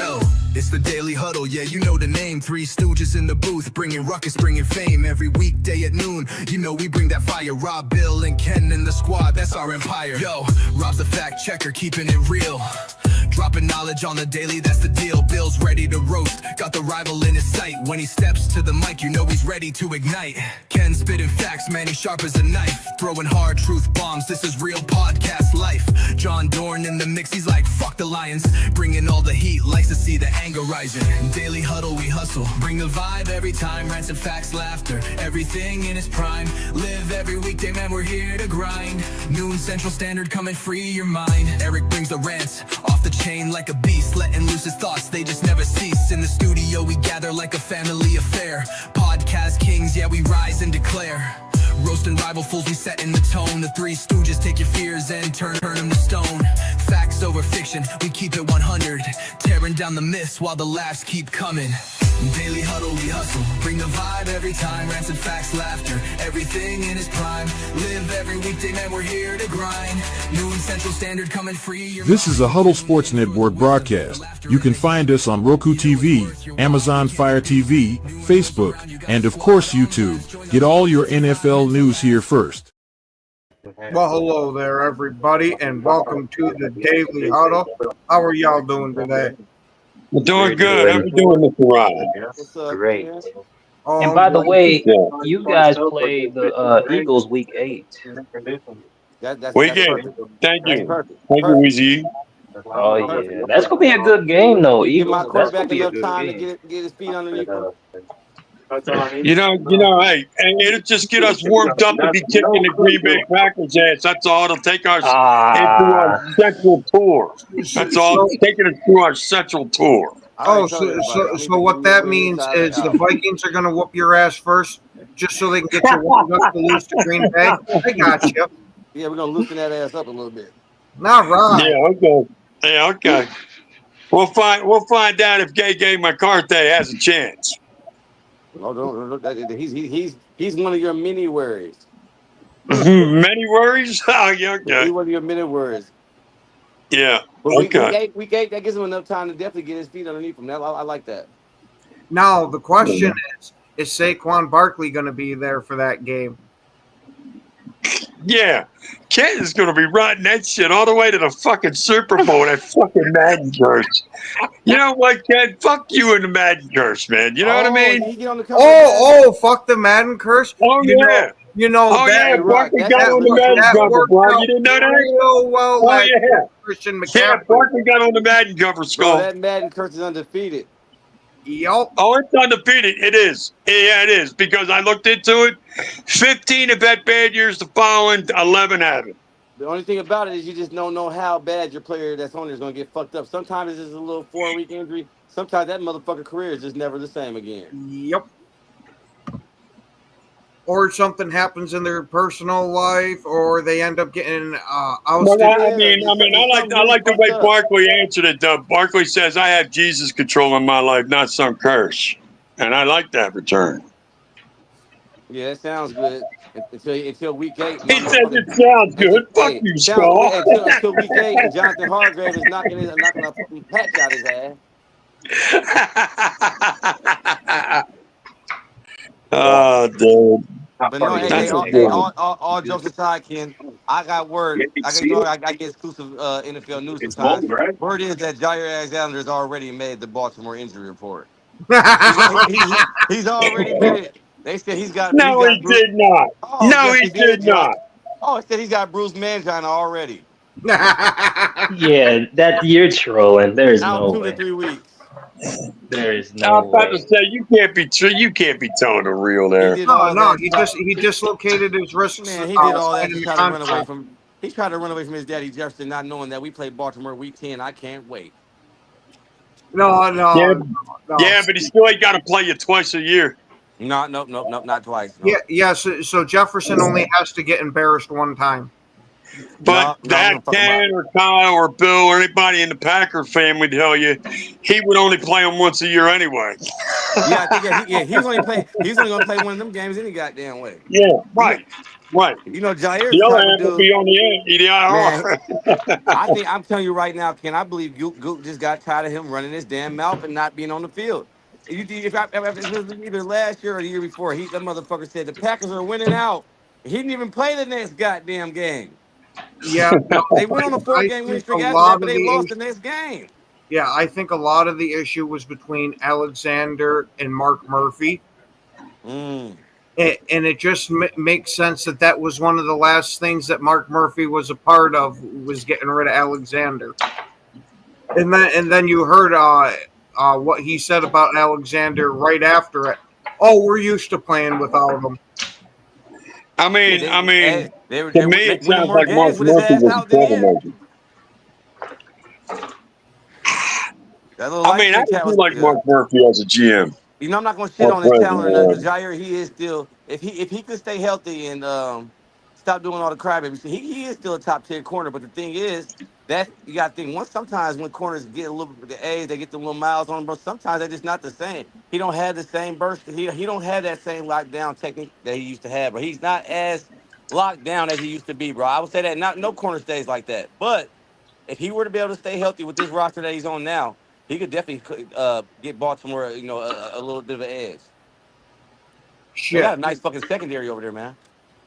Yo, it's the Daily Huddle, yeah, you know the name. Three stooges in the booth, bringing ruckus, bringing fame. Every weekday at noon, you know we bring that fire. Rob, Bill, and Ken in the squad, that's our empire. Yo, Rob's the fact checker, keeping it real. Dropping knowledge on the daily, that's the deal. Bill's ready to roast, got the rival in his sight. When he steps to the mic, you know he's ready to ignite. Ken spitting facts, man, he's sharp as a knife. Throwing hard truth bombs, this is real podcast life. John Dorn in the mix, he's like, fuck the Lions. Bringing all the heat, likes to see the anger rising. Daily Huddle, we hustle, bring the vibe every time. Rants and facts, laughter, everything in its prime. Live every weekday, man, we're here to grind. Noon Central Standard, come and free your mind. Eric brings the rants, off the chain like a beast, letting loose his thoughts, they just never cease. In the studio we gather like a family affair. Podcast kings, yeah, we rise and declare. Roasting rival fools, we setting the tone. The Three Stooges take your fears and turn them to stone. Facts over fiction, we keep it 100. Tearing down the myths while the laughs keep coming. Daily Huddle, we hustle, bring the vibe every time. Rants and facts, laughter, everything in its prime. Live every weekday, man, we're here to grind. Noon Central Standard, come and free your This is a Huddle Sports Network broadcast. You can find us on Roku TV, Amazon Fire TV, Facebook, and of course YouTube. Get all your NFL news here first. Well, hello there, everybody, and welcome to the Daily Huddle. How are y'all doing today? We're doing good. How you doing, Mr. Ryan? Great. And by the way, you guys play the Eagles week 8. Week 8. Thank you. Thank you, Weezy. Oh yeah, that's gonna be a good game though. Give my Eagles, that's gonna quarterback be a enough good time to game. get his feet underneath him. You know, hey, it'll just get us warmed up to be kicking the Green Bay Packers ass. That's all. It'll take us into our central tour. That's all. It's taking us through our central tour. Oh, so what that means is the Vikings are going to whoop your ass first, just so they can get you warmed up to lose to Green Bay? I got you. Yeah, we're gonna loosen that ass up a little bit. Not right. Yeah, okay. Yeah, okay. We'll find out if Gay McCarthy has a chance. No, don't. He's one of your many worries. Many worries? Oh, yeah, okay. He's one of your many worries. Yeah. But Okay. week eight, that gives him enough time to definitely get his feet underneath him. I like that. Now, the question is Saquon Barkley going to be there for that game? Yeah. Kent is going to be riding that shit all the way to the fucking Super Bowl, that fucking Madden curse. You know what, Kent? Fuck you and the Madden curse, man. You know what I mean? He get on the cover Fuck the Madden curse. Oh, yeah. Barkley got on the Madden cover, bro. You didn't know that? Real well, Christian McCaffrey. Barkley got on the Madden cover, Skull. That Madden curse is undefeated. Yup. Oh, it's undefeated. It is. Yeah, it is. Because I looked into it. 15 have had bad years. The following 11 haven't. The only thing about it is you just don't know how bad your player that's on there is going to get fucked up. Sometimes it's just a little 4-week injury. Sometimes that motherfucker career is just never the same again. Yep. Or something happens in their personal life, or they end up getting ousted. Well, I mean, I like the way Barkley answered it. Though Barkley says, "I have Jesus controlling my life, not some curse," and I like that return. Yeah, that sounds good. Until week 8. He says it sounds good. Fuck you, Skull. Until week 8, and Jonathan Hargrave is knocking a fucking patch out his ass. Oh, dude. But no, all jokes aside, Ken, I got word. I get exclusive NFL news sometimes. Word is that Jair Alexander has already made the Baltimore injury report. He's already made it. They said he's got. No, he did not. Oh, no, he did not. Oh, it said he's got bruised mangina already. Yeah, that you're trolling. There's no 2 way. to 3 weeks. There is I no was about way. to say you can't be telling the real there. He dislocated his wrist. Man, he did all that to try to run away from. He tried to run away from his daddy Jefferson, not knowing that we play Baltimore week 10. I can't wait. No. Yeah, but he still ain't got to play you twice a year. No, not twice. No. Yeah. So Jefferson only has to get embarrassed one time. But that Ken or Kyle or Bill or anybody in the Packer family tell you he would only play him once a year anyway. Yeah, I think he was only play. He was only gonna play one of them games any goddamn way. Yeah, right. You know, Jair's The the other type of half would be dude. on the Man, IR. I'm telling you right now, Ken. I believe Gook just got tired of him running his damn mouth and not being on the field. If it was either last year or the year before, that motherfucker said the Packers are winning out. He didn't even play the next goddamn game. Yeah, no, They went on a I 4-game winning think a streak after that, lot but of they the lost the issue, next game. yeah, I think a lot of the issue was between Alexander and Mark Murphy. Mm. And it just makes sense that was one of the last things that Mark Murphy was a part of, was getting rid of Alexander. And then you heard what he said about Alexander right after it. Oh, we're used to playing without him. I mean, they to me, it winning sounds more like Mark games with his Murphy ass was a out than in. troublemaker. That little I mean, I light-skinned cat do was. like Mark Murphy as a GM. You know, I'm not gonna shit Or on his talent. president. Jair, he is still if he could stay healthy and stop doing all the crybaby shit, he is still a top 10 corner. But the thing is, that you got to think once sometimes when corners get a little the age, they get the little miles on them, but sometimes they're just not the same. He don't have the same burst. He don't have that same lockdown technique that he used to have, but he's not as locked down as he used to be, bro. I would say that no corner stays like that. But if he were to be able to stay healthy with this roster that he's on now, he could definitely get Baltimore, a little bit of an edge. They got Shit, a nice fucking secondary over there, man.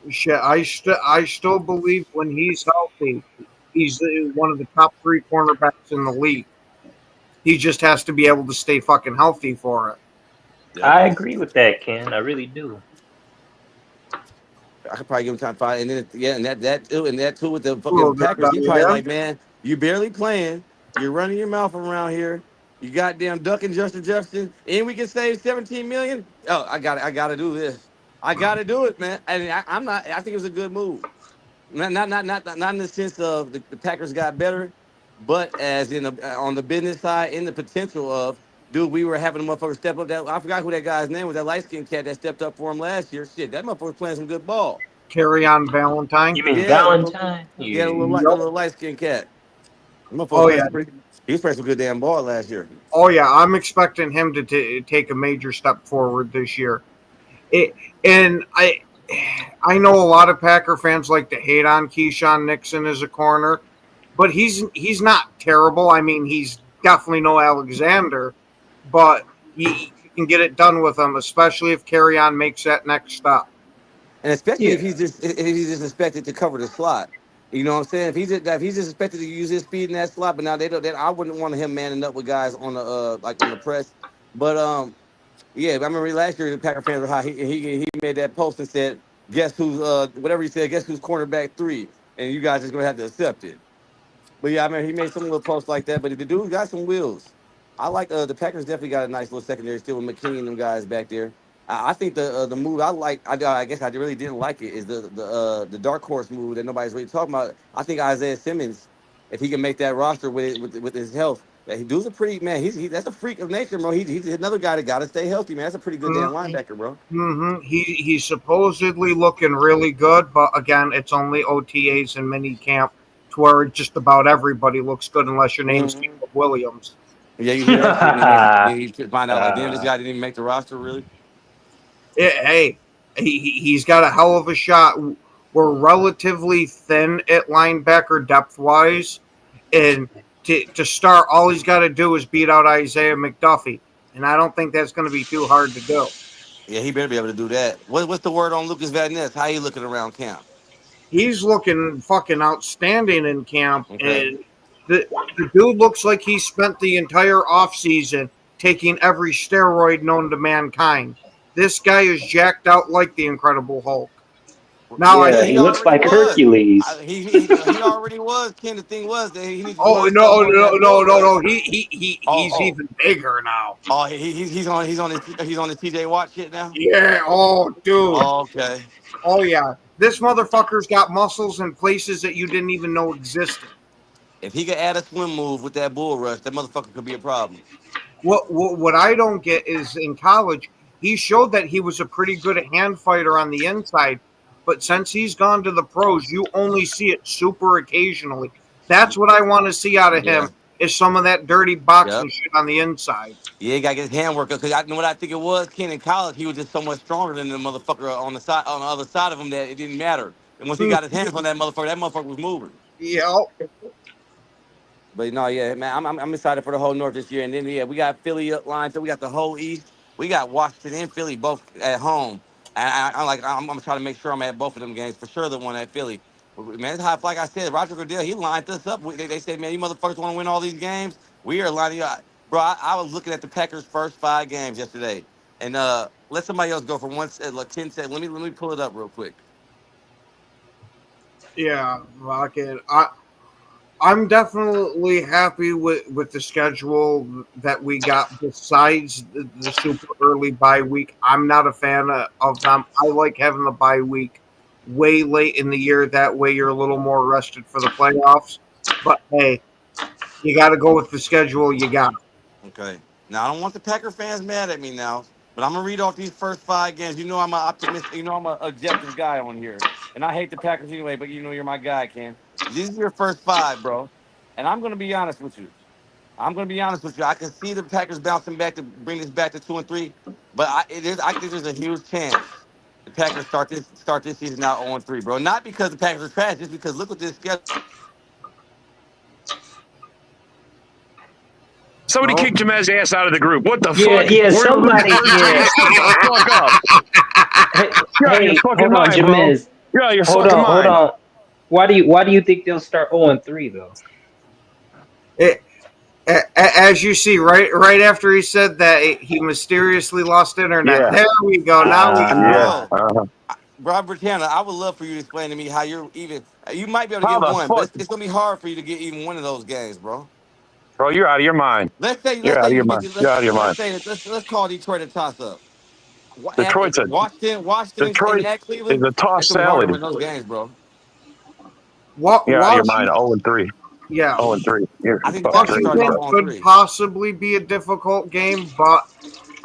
shit. I still believe when he's healthy, he's one of the top 3 cornerbacks in the league. He just has to be able to stay fucking healthy for it. Yeah. I agree with that, Ken. I really do. I could probably give him time to fight, and then that too with the fucking Packers. He probably like, man, you barely playing. You're running your mouth around here. You goddamn ducking Justin Jefferson, and we can save 17 million. Oh, I gotta do this. I gotta do it, man. And I'm not. I think it was a good move. Not in the sense of the Packers got better, but as in on the business side, in the potential of, dude, we were having a motherfucker step up. That I forgot who that guy's name was. That light skinned cat that stepped up for him last year. Shit, that motherfucker was playing some good ball. Carry on Valentine. You mean Yeah, Valentine? yeah, a Yeah. little light skinned cat. Oh yeah, He was playing some good damn ball last year. oh yeah. I'm expecting him to take a major step forward this year. And I know a lot of Packer fans like to hate on Keyshawn Nixon as a corner, but he's not terrible. I mean, he's definitely no Alexander, but you can get it done with him, especially if Carry-On makes that next step. And especially if he's just expected to cover the slot. You know what I'm saying? If he's just expected to use his speed in that slot, but now they don't. I wouldn't want him manning up with guys on the like on the press. But yeah, I remember last year the Packer fans were high. He made that post and said, "Guess who's whatever he said. Guess who's cornerback 3?" And you guys just gonna have to accept it. But yeah, I mean, he made some little posts like that. But the dude got some wheels. I like the Packers definitely got a nice little secondary still with McKinney and them guys back there. I think the move I like. I guess I really didn't like it is the dark horse move that nobody's really talking about. I think Isaiah Simmons, if he can make that roster with his health, that he dude's a pretty man. That's a freak of nature, bro. He's another guy that got to stay healthy, man. That's a pretty good damn linebacker, bro. Mm-hmm. He's supposedly looking really good, but again, it's only OTAs and mini camp, to where just about everybody looks good unless your name's Caleb Williams. Yeah, you hear that shit, and then you find out like, damn, this guy didn't even make the roster, really. Hey, he's got a hell of a shot. We're relatively thin at linebacker depth wise, and to start, all he's got to do is beat out Isaiah McDuffie, and I don't think that's going to be too hard to do. Yeah, he better be able to do that. What's the word on Lucas Van Ness? How he looking around camp? He's looking fucking outstanding in camp, Okay. and the dude looks like he spent the entire offseason taking every steroid known to mankind. This guy is jacked out like the Incredible Hulk. Now he looks like Hercules. He already was. Ken, the thing was that he needs to. Oh no! He's even bigger now. Oh, he's on his TJ Watt shit now. Yeah. Oh, dude. Oh, okay. Oh yeah. This motherfucker's got muscles in places that you didn't even know existed. If he could add a swim move with that bull rush, that motherfucker could be a problem. What I don't get is in college, he showed that he was a pretty good hand fighter on the inside, But since he's gone to the pros, you only see it super occasionally. That's what I want to see out of Yeah. him is some of that dirty boxing shit on the inside. Yeah, he got to get his handwork up because I know what I think it was. Ken in college, he was just so much stronger than the motherfucker on the other side of him that it didn't matter. And once he got his hands on that motherfucker was moving. Yeah. But no, yeah, man, I'm excited for the whole North this year. And then we got Philly up lines, so we got the whole East. We got Washington and Philly both at home. And I'm trying to make sure I'm at both of them games for sure. The one at Philly, man, it's hot. Like I said, Roger Goodell, he lined us up. They said, man, you motherfuckers want to win all these games. We are lining up, bro. I was looking at the Packers' first 5 games yesterday, and let somebody else go for one. Like Ken said, let me pull it up real quick. Yeah, Rocket. I'm definitely happy with the schedule that we got. Besides the super early bye week, I'm not a fan of them. I like having the bye week way late in the year. That way, you're a little more rested for the playoffs. But hey, you got to go with the schedule you got. Okay. Now I don't want the Packer fans mad at me now, but I'm gonna read off these first 5 games. You know I'm an optimistic. You know I'm an objective guy on here, and I hate the Packers anyway. But you know you're my guy, Ken. These are your first 5, bro. And I'm gonna be honest with you. I can see the Packers bouncing back to bring this back to 2-3, but I think there's a huge chance the Packers start this season out 0-3, bro. Not because the Packers are trash, just because look what this schedule. Somebody kicked Jamez's ass out of the group. What the Yeah, fuck? yeah, somebody. Yeah. Fuck up. Hey, hold on, Jamez. Yeah, you're hold fucking on, hold on. Why do you think they'll start 0-3 though? As you see, right after he said that, he mysteriously lost internet. Yeah. There we go. Now we Bro, Robert Tanner, I would love for you to explain to me how you're even. You might be able to How get the one, fuck? but it's gonna be hard for you to get even one of those games, bro. Bro, you're out of your mind. Let's say You're out of your you mind. get You're out of your mind. let's call Detroit a toss up. Detroit's a Washington Detroit and at is Cleveland. a toss It's gonna be hard to salad. win those games, bro. You're out of your mind. 0-3. Yeah. 0-3. You're I think the fucking Packers crazy, start bro. off could 0-3. possibly be a difficult game, but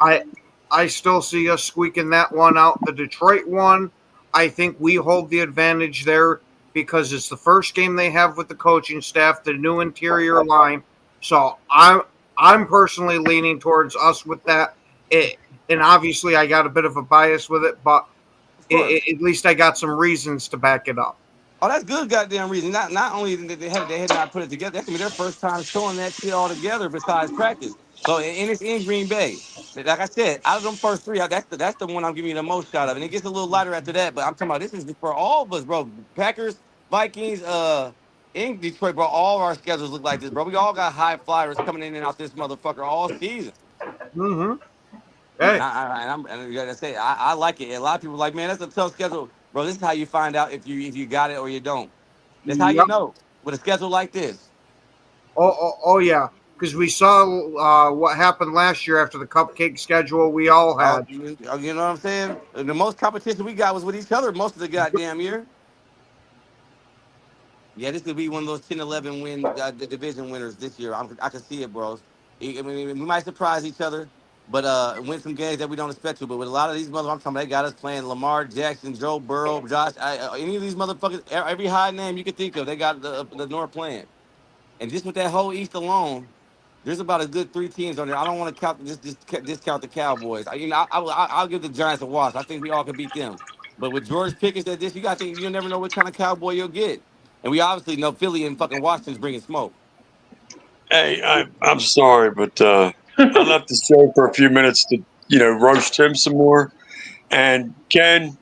I still see us squeaking that one out. The Detroit one, I think we hold the advantage there because it's the first game they have with the coaching staff, the new interior line. So I'm personally leaning towards us with that. And obviously I got a bit of a bias with it, but at least I got some reasons to back it up. Oh, that's good, goddamn reason. Not only did they had not put it together, that's gonna be their first time showing that shit all together besides practice. So and it's in Green Bay. Like I said, out of them first 3, that's the one I'm giving you the most shot of, and it gets a little lighter after that. But I'm talking about this is for all of us, bro. Packers, Vikings, in Detroit, bro. All of our schedules look like this, bro. We all got high flyers coming in and out this motherfucker all season. Mm-hmm. Hey. And like I say, I like it. A lot of people are like, man, that's a tough schedule, bro. This is how you find out if you got it or you don't. That's how you know with a schedule like this. Oh yeah, because we saw what happened last year after the cupcake schedule we all had. You know what I'm saying? The most competition we got was with each other most of the goddamn year. Yeah, this could be one of those 10-11 win the division winners this year. I can see it, bros. I mean, we might surprise each other, but win some games that we don't expect to. But with a lot of these motherfuckers, I'm talking about, they got us playing Lamar Jackson, Joe Burrow, Josh, any of these motherfuckers, every high name you can think of, they got the North playing. And just with that whole East alone, there's about a good 3 teams on there. I don't want to discount the Cowboys. I'll give the Giants a wash. I think we all can beat them. But with George Pickens at this, you got to think you'll never know what kind of Cowboy you'll get. And we obviously know Philly and fucking Washington's bringing smoke. Hey, I'm sorry, but I left the show for a few minutes to, roast him some more. And Ken,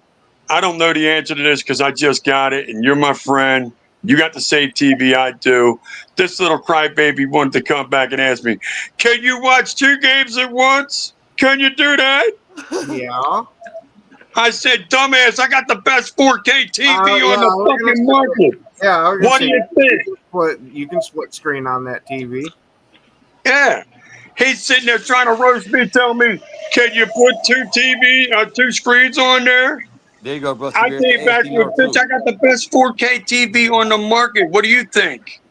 I don't know the answer to this because I just got it, and you're my friend. You got the same TV I do. This little crybaby wanted to come back and ask me, can you watch 2 games at once? Can you do that? Yeah. I said, dumbass, I got the best 4K TV on the fucking market. Yeah. What do you think? You can split screen on that TV. Yeah. He's sitting there trying to roast me, tell me, can you put 2 screens on there? There you go, bro. I came back with, bitch, I got the best 4K TV on the market. What do you think?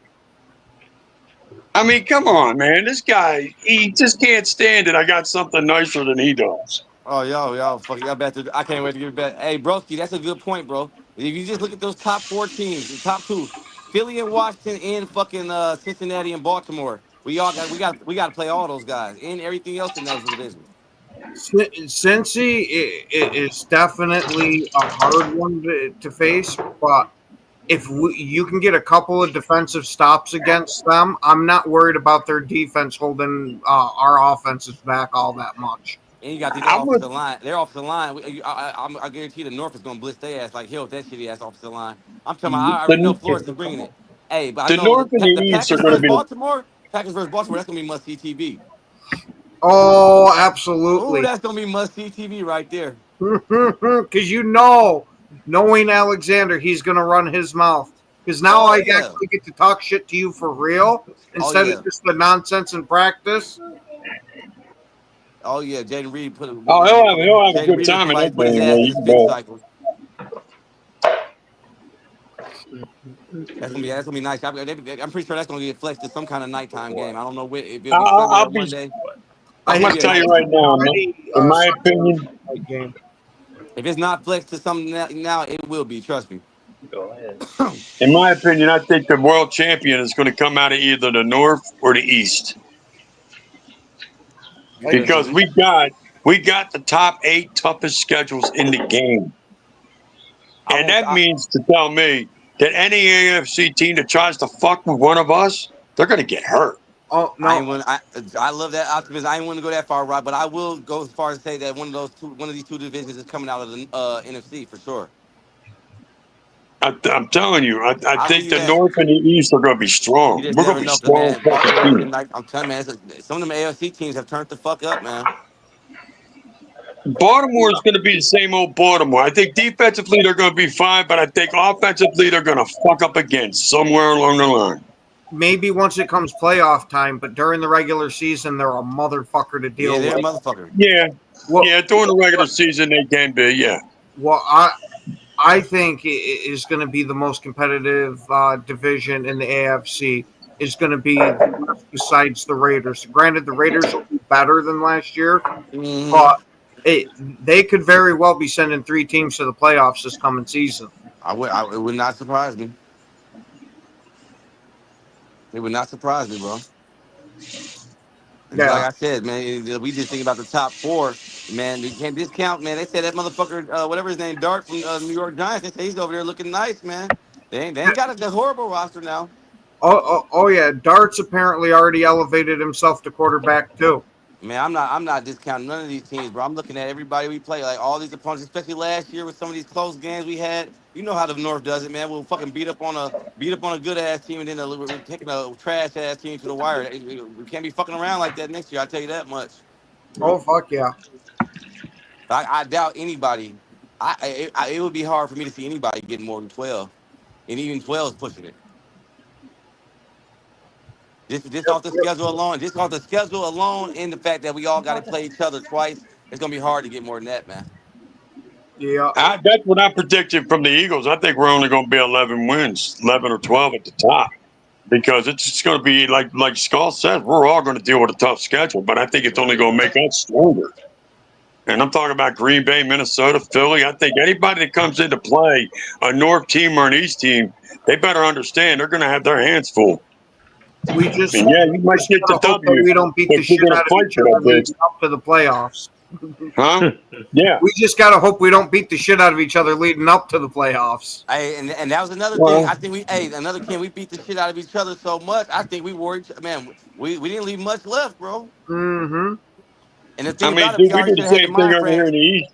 I mean, come on, man. This guy, he just can't stand it. I got something nicer than he does. Oh, y'all, fuck y'all back to. I can't wait to get back. Hey, broski, that's a good point, bro. If you just look at those top four teams, the top two, Philly and Washington, and fucking Cincinnati and Baltimore. We got to play all those guys and everything else in those divisions. Cincy is definitely a hard one to face, but if you can get a couple of defensive stops against them, I'm not worried about their defense holding our offenses back all that much. And you got to think I would. their offensive line. I guarantee the North is gonna blitz their ass like hell with that shitty ass offensive line. I'm talking about. I already know Flores is bringing it. Hey, but I The know North and the the East are Packers going to versus be. Baltimore. Packers versus Baltimore. That's gonna be must see TV. Oh, Oh, absolutely. that's gonna be must see TV right there. Because knowing Alexander, he's going to run his mouth. Because now Oh I yeah. actually get to talk shit to you for real Oh instead of yeah. just the nonsense in practice. Oh yeah. Jaden Reed Oh, he'll have a Jaden good Reed will time in somebody that put his game. ass in Yeah, the you can spin bet. cycle. That's gonna be nice. I'm pretty sure that's gonna get flexed to some kind of nighttime game. I don't know if it'll be Sunday I'll or be. Monday. I It's I'm gonna hate gonna be a tell you night. right now. already In my Sunday opinion, night game. If it's not flexed to something now, it will be. Trust me. Go ahead. I think the world champion is going to come out of either the North or the East You I, think so? because we got the top 8 toughest schedules in the game, I and won't. that means to tell me that any AFC team that tries to fuck with one of us, they're going to get hurt. oh I no, ain't want. I love that optimism. I ain't want to go that far, Rob, but I will go as far as say that one of these two divisions is coming out of the NFC for sure. I'm telling you, I I'll give think you the that. North and the East are going to be You strong. just We're going never to be know, cause strong man, fucking Baltimore team. and like I'm telling you, man, some of them AFC teams have turned the fuck up, man. Baltimore is going to be the same old Baltimore. I think defensively they're going to be fine, but I think offensively they're going to fuck up again somewhere along the line. maybe once it comes playoff time, but during the regular season, they're a motherfucker to Yeah, deal they're a with. motherfucker. Yeah, What yeah. During the regular season they can be. Yeah. what I think is going to be the most competitive division in the AFC is going to be the West besides the Raiders. Granted, the Raiders will be better than last year, Hmm. but they could very well be sending 3 teams to the playoffs this coming season. It would not surprise me. It would not surprise me, bro. And like Yeah. I said, man, we just think about the top four. Man, you can't discount, man. They said that motherfucker, whatever his name, Dart from New York Giants. They say he's over there looking nice, man. They ain't got a horrible roster now. Oh yeah. Dart's apparently already elevated himself to quarterback too. Man, I'm not discounting none of these teams, bro. I'm looking at everybody we play, like all these opponents, especially last year with some of these close games we had. You know how the North does it, man. We'll fucking beat up on a good ass team, and then we're taking a trash ass team to the wire. We can't be fucking around like that next year. I tell you that much. Oh fuck yeah. I doubt anybody. It would be hard for me to see anybody getting more than 12, and even 12 is pushing it. Just off the schedule alone, and the fact that we all got to play each other twice, it's gonna be hard to get more than that, man. Yeah. That's what I predicted from the Eagles. I think we're only going to be 11 wins, 11 or 12 at the top, because it's just going to be like Skull said. We're all going to deal with a tough schedule, but I think it's only going to make us stronger. And I'm talking about Green Bay, Minnesota, Philly. I think anybody that comes into play, a North team or an East team, they better understand they're going to have their hands full. We just, And yeah, you might get the gotta hope that W, we don't beat but the you're shit going to out of fight each for other that bitch. leading up to the playoffs. Huh? Yeah. We just gotta hope we don't beat the shit out of each other leading up to the playoffs. Hey, and that was another thing. Well, I think we beat the shit out of each other so much. I think we worried, man. We didn't leave much left, bro. Mm-hmm. And the I thing mean, about it, dude, we we already did should the have had the same thing mind over here frame. in the East.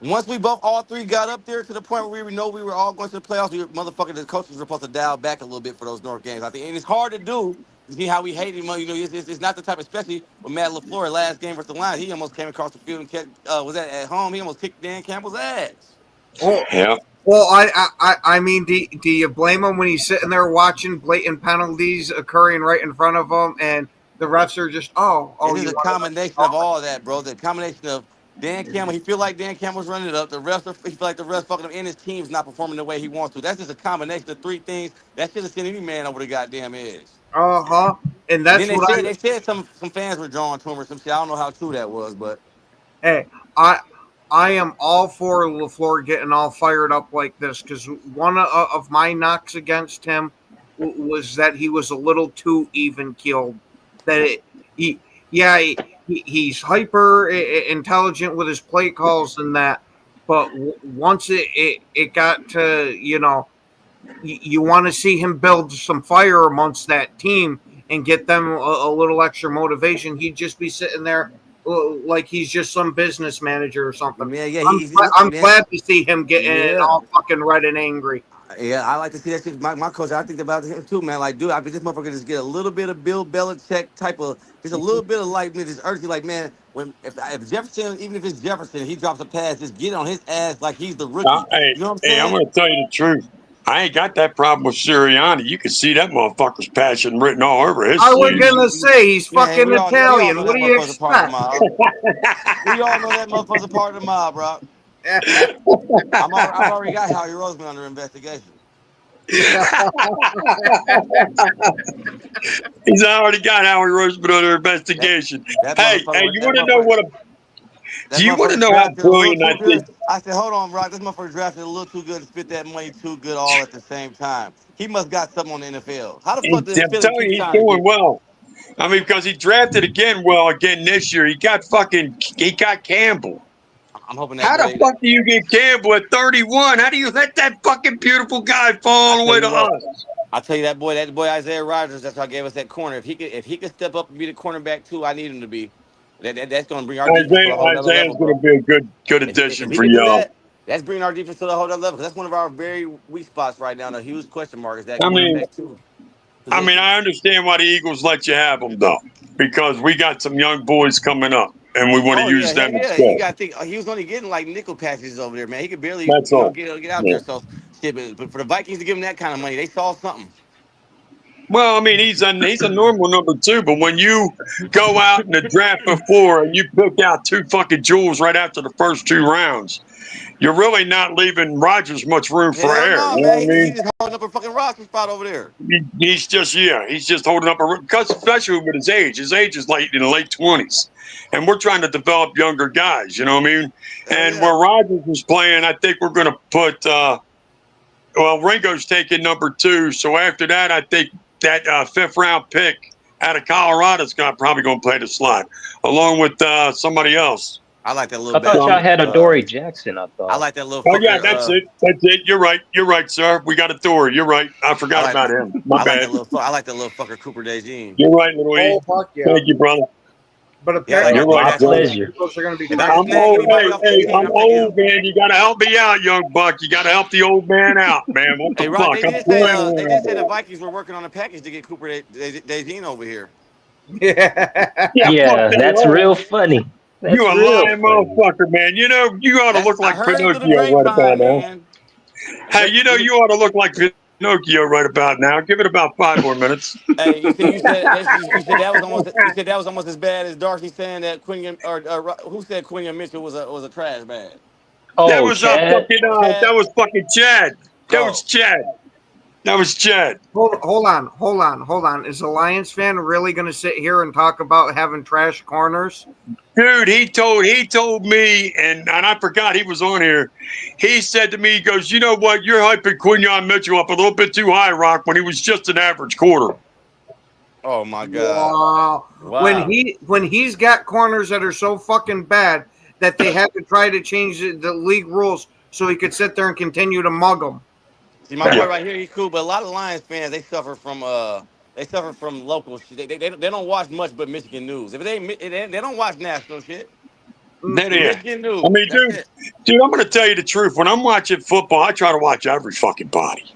Once we both all three got up there to the point where we know we were all going to the playoffs, motherfucker, the coaches were supposed to dial back a little bit for those North games. I think, and it's hard to do. You see how we hate him. You know, it's not the type, especially with Matt LaFleur last game versus the Lions. He almost came across the field and was that at home? He almost kicked Dan Campbell's ass. Oh, Yeah. well, I mean, do you blame him when he's sitting there watching blatant penalties occurring right in front of him, and the refs are just, It is you a wanted us to combination of talk? all that, bro. The combination of Dan Campbell, he feel like Dan Campbell's running it up. He feel like the refs fucking him, and his team's not performing the way he wants to. That's just a combination of three things that should have sent any man over the goddamn edge. Uh-huh. And And then that's what they said some fans were drawn to him or some shit. I don't know how true that was, but hey, I I am all for LaFleur getting all fired up like this because one of my knocks against him was that he was a little too even keeled. That he, yeah, he's hyper intelligent with his play calls and that, but once it got to you want to see him build some fire amongst that team and get them a little extra motivation. He'd just be sitting there like he's just some business manager or something. Yeah, I'm man. glad to see him getting Yeah. all fucking red and angry. Yeah, I like to see that shit. My coach, I think about him too, man. Like, dude, I think this motherfucker just get a little bit of Bill Belichick type of, just a little bit of like, man, just urgency. Like, man, if Jefferson, even if it's Jefferson, he drops a pass, just get on his ass like he's the rookie. Hey, you know what I'm saying? I'm going to tell you the truth. I ain't got that problem with Sirianni. You can see that motherfucker's passion written all over his I was sleeves. gonna say he's fucking we all Italian. know What that do you motherfucker's a part of the expect? mob. We all know that motherfucker's a part of the mob, bro. I've already got Howie Roseman under investigation. He's already got Howie Roseman under investigation. Hey, you want to know what? Do you want to know how brilliant I think? I said, hold on, Brock. This motherfucker drafted a little too good to spit that money too good all at the same time. He must got something on the NFL. How the fuck did I'm Philly telling keep you, he's trying to doing get? well. I mean, because he drafted again this year. He got Campbell. I'm hoping that How boy. the fuck do you get Campbell at 31? How do you let that fucking beautiful guy fall all the way to us? I'll tell you that boy Isaiah Rodgers. That's why I gave us that corner. If he could step up and be the cornerback too, I need him to be. That's going to bring our defense to a whole nother level, Isaiah's going bro. to be a good addition If he for can do y'all. that, that's bringing our defense to the whole nother level. That's one of our very weak spots right now. The huge question mark is that cornerback too. I understand why the Eagles let you have them though, because we got some young boys coming up, and we want to use them instead. You got to think he was only getting like nickel passes over there, man. He could barely, That's all. get out there. So shit, but for the Vikings to give him that kind of money, they saw something. Well, I mean, he's a normal number 2, but when you go out in the draft before and you pick out 2 fucking jewels right after the first 2 rounds, you're really not leaving Rodgers much room for Hell error. no, You know man. what I mean? He's just holding up a fucking roster spot over there. He's just holding up because especially with his age. His age is late in the late 20s, and we're trying to develop younger guys. You know what I mean? And where Rodgers is playing, I think we're going to put. Ringo's taking number 2, so after that, I think that 5th round pick out of Colorado is probably going to play the slot along with somebody else. I like that little. I thought y'all had a Dory Jackson. I like that little. Oh yeah, that's it. You're right, sir. We got a Dory. You're right. I forgot about him. My bad. I like that little fucker Cooper DeJean. You're right, Louis. Oh fuck yeah! Thank you, brother. But apparently, you're right, pleasure. I'm old, man. You gotta help me out, young buck. You gotta help the old man out, man. What the fuck? They did say the Vikings were working on a package to get Cooper DeJean over here. Yeah, that's real funny. That's you a lying motherfucker, man. You know, you ought to look like Pinocchio right about now. Hey, you know, you ought to look like Pinocchio right about now. Give it about 5 more minutes. Hey, you said that was almost as bad as Darcy saying that Quinion who said Quinion Mitchell was a trash bag. Oh, that was Chad? That was fucking Chad. That was Chad. That was Chad. Hold on. Is a Lions fan really going to sit here and talk about having trash corners? Dude, he told me, and I forgot he was on here. He said to me, he goes, you know what? You're hyping Quinion Mitchell up a little bit too high, Rock, when he was just an average quarter. Oh my God! Wow. When he's got corners that are so fucking bad that they had to try to change the league rules so he could sit there and continue to mug them. See, my boy right here, he's cool, but a lot of Lions fans they suffer from local shit. They don't watch much but Michigan news. If they don't watch national shit. Michigan news. I mean, dude, I'm going to tell you the truth. When I'm watching football, I try to watch every fucking body.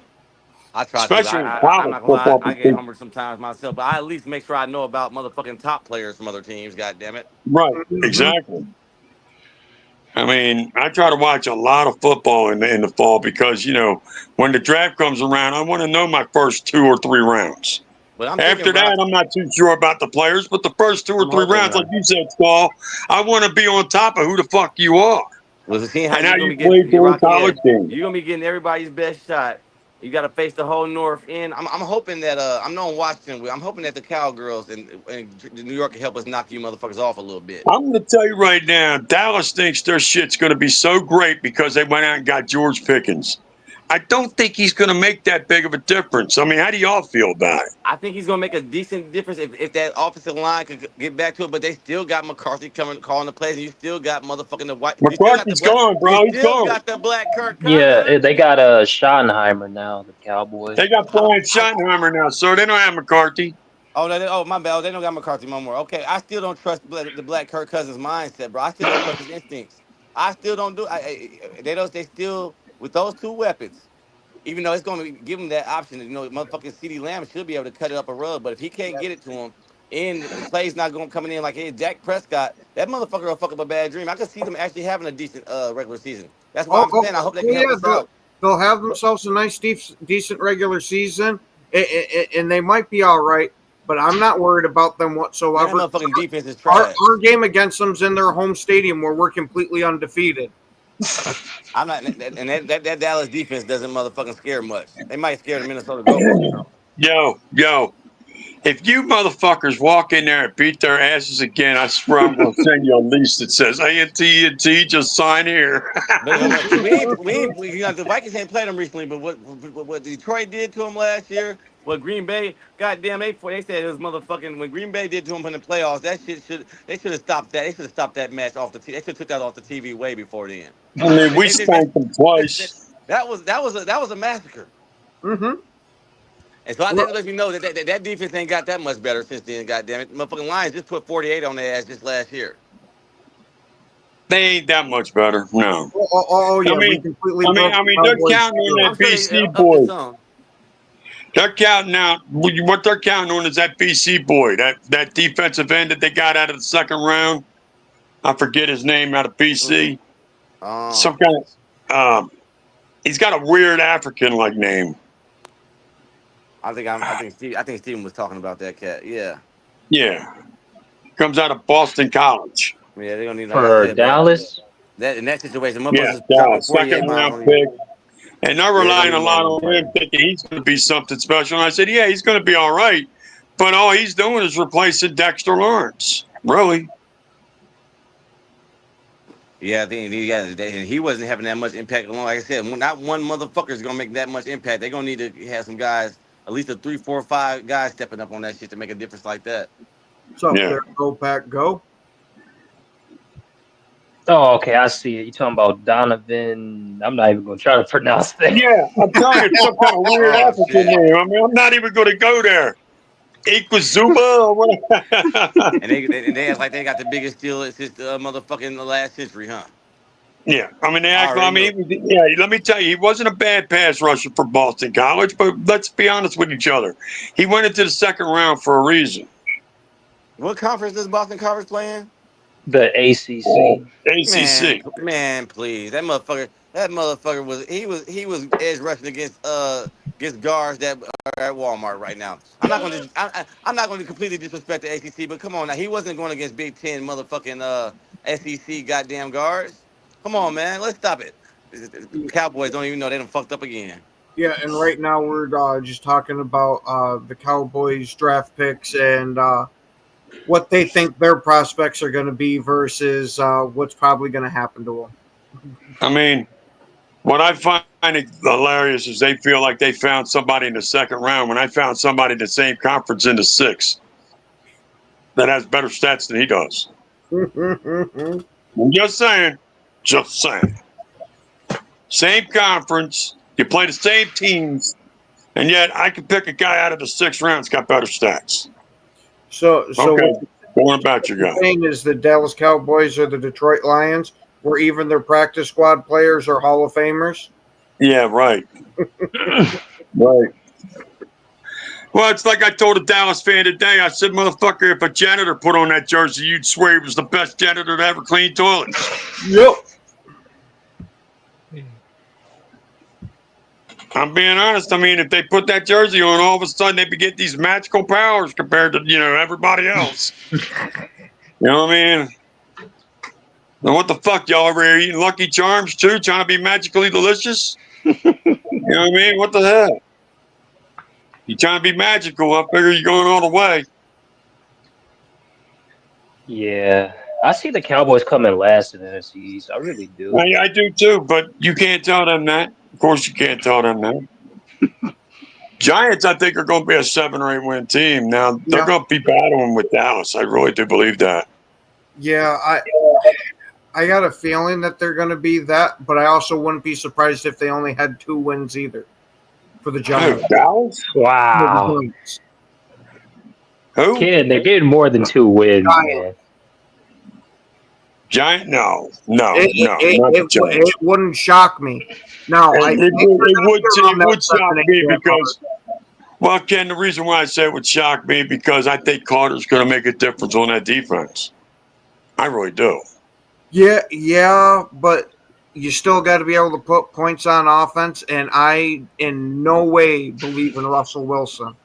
I try Especially to. I'm not gonna lie, I get homered sometimes myself, but I at least make sure I know about motherfucking top players from other teams. God damn it. Right. Exactly. I mean, I try to watch a lot of football in the fall because, you know, when the draft comes around, I want to know my first 2 or 3 rounds. But after that, I'm not too sure about the players. But the first 2 or 3 rounds, like you said, Saul, I want to be on top of who the fuck you are. Well, seeing how and how you're you play during college games. You're gonna be getting everybody's best shot You got to face the whole North End. I'm hoping that I'm not in Washington. I'm hoping that the Cowgirls and New York can help us knock you motherfuckers off a little bit. I'm going to tell you right now, Dallas thinks their shit's going to be so great because they went out and got George Pickens. I don't think he's going to make that big of a difference. I mean, how do y'all feel about it? I think he's going to make a decent difference if that offensive line could get back to it. But they still got McCarthy calling the plays, and you still got motherfucking the white. McCarthy's gone, bro. He's gone. Got the black Kirk Cousins. Yeah, they got Schottenheimer now, the Cowboys. They got Brian Schottenheimer now, so they don't have McCarthy. Oh, my bad. They don't got McCarthy no more. Okay, I still don't trust the black Kirk Cousins mindset, bro. I still don't trust his instincts. I still don't do. They still with those two weapons. Even though it's going to give him that option, motherfucking CeeDee Lamb should be able to cut it up a rub. But if he can't get it to him, and the play's not going coming in like, hey, Dak Prescott, that motherfucker will fuck up a bad dream. I could see them actually having a decent regular season. That's why I'm saying I hope they can help us out. They'll have themselves a nice, decent regular season, and they might be all right. But I'm not worried about them whatsoever. That motherfucking defense is trash. Our game against them's in their home stadium where we're completely undefeated. I'm not, and that Dallas defense doesn't motherfucking scare much. They might scare the Minnesota Gophers. Yo, if you motherfuckers walk in there and beat their asses again, I swear I'm gonna send you a lease that says AT&T, just sign here. The Vikings ain't played them recently, but what Detroit did to them last year, what Green Bay, goddamn, they said it was motherfucking when Green Bay did to them in the playoffs. That shit they should have stopped that. They should have stopped that match off the TV. They should have took that off the TV way before then. I mean, we spanked them twice. That was a massacre. Mm-hmm. And so I think it lets me know that defense ain't got that much better since then. Goddamn it, motherfucking Lions just put 48 on their ass just last year. They ain't that much better, no. Yeah. I mean, they're counting on that BC boy. They're counting out what they're counting on is that BC boy, that defensive end that they got out of the second round. I forget his name out of BC. Some kind of he's got a weird African-like name. I think Steven was talking about that cat. Yeah. Yeah. Comes out of Boston College. Yeah, they're gonna need for Dallas. In that situation, Dallas, second round pick. And they're relying a lot on him, thinking he's going to be something special. And I said, yeah, he's going to be all right. But all he's doing is replacing Dexter Lawrence. Really? Yeah, I think he wasn't having that much impact alone. Like I said, not one motherfucker is going to make that much impact. They're going to need to have some guys, at least 3, 4, 5 guys stepping up on that shit to make a difference like that. So there, go, Pack, go. Oh, okay, I see it. You talking about Donovan? I'm not even going to try to pronounce that. Yeah, I'm telling you, it's some kind of weird African name. I mean, I'm not even going to go there. Ikuzuba or whatever. And they act like they got the biggest steal since the motherfucking last century, huh? Yeah, I mean, let me tell you, he wasn't a bad pass rusher for Boston College, but let's be honest with each other. He went into the second round for a reason. What conference does Boston College play in? The ACC. ACC. Man, please. That motherfucker was edge rushing against guards that are at Walmart right now. I'm not going to completely disrespect the ACC, but come on now, he wasn't going against Big Ten motherfucking SEC goddamn guards. Come on, man, let's stop it. The Cowboys don't even know they done fucked up again. Yeah, and right now we're just talking about the Cowboys draft picks and what they think their prospects are going to be versus what's probably going to happen to them. I mean, what I find hilarious is they feel like they found somebody in the second round when I found somebody in the same conference in the sixth that has better stats than he does. I'm just saying. Same conference, you play the same teams, and yet I can pick a guy out of the sixth round that's got better stats. So okay. What about you guys? The thing is the Dallas Cowboys or the Detroit Lions, where even their practice squad players are Hall of Famers. Yeah, right. Right. Well, it's like I told a Dallas fan today. I said, motherfucker, if a janitor put on that jersey, you'd swear he was the best janitor to ever clean toilets. Yep. I'm being honest. I mean, if they put that jersey on, all of a sudden they get these magical powers compared to, everybody else. You know what I mean? Now, what the fuck, y'all over here eating Lucky Charms too, trying to be magically delicious? know what I mean? What the hell? You trying to be magical? I figure you're going all the way. Yeah, I see the Cowboys coming last in the NFC East. I really do. I do too, but you can't tell them that. Of course, you can't tell them that. Giants, I think, are going to be a 7 or 8 win team. Now they're going to be battling with Dallas. I really do believe that. Yeah, I got a feeling that they're going to be that, but I also wouldn't be surprised if they only had 2 wins either for the Giants. Dallas? Wow. Who? Kid, they're getting more than 2 wins, man. Giant? No. It wouldn't shock me. Now, it would shock me because, well, Ken, the reason why I say it would shock me because I think Carter's going to make a difference on that defense. I really do. Yeah, but you still got to be able to put points on offense, and I in no way believe in Russell Wilson.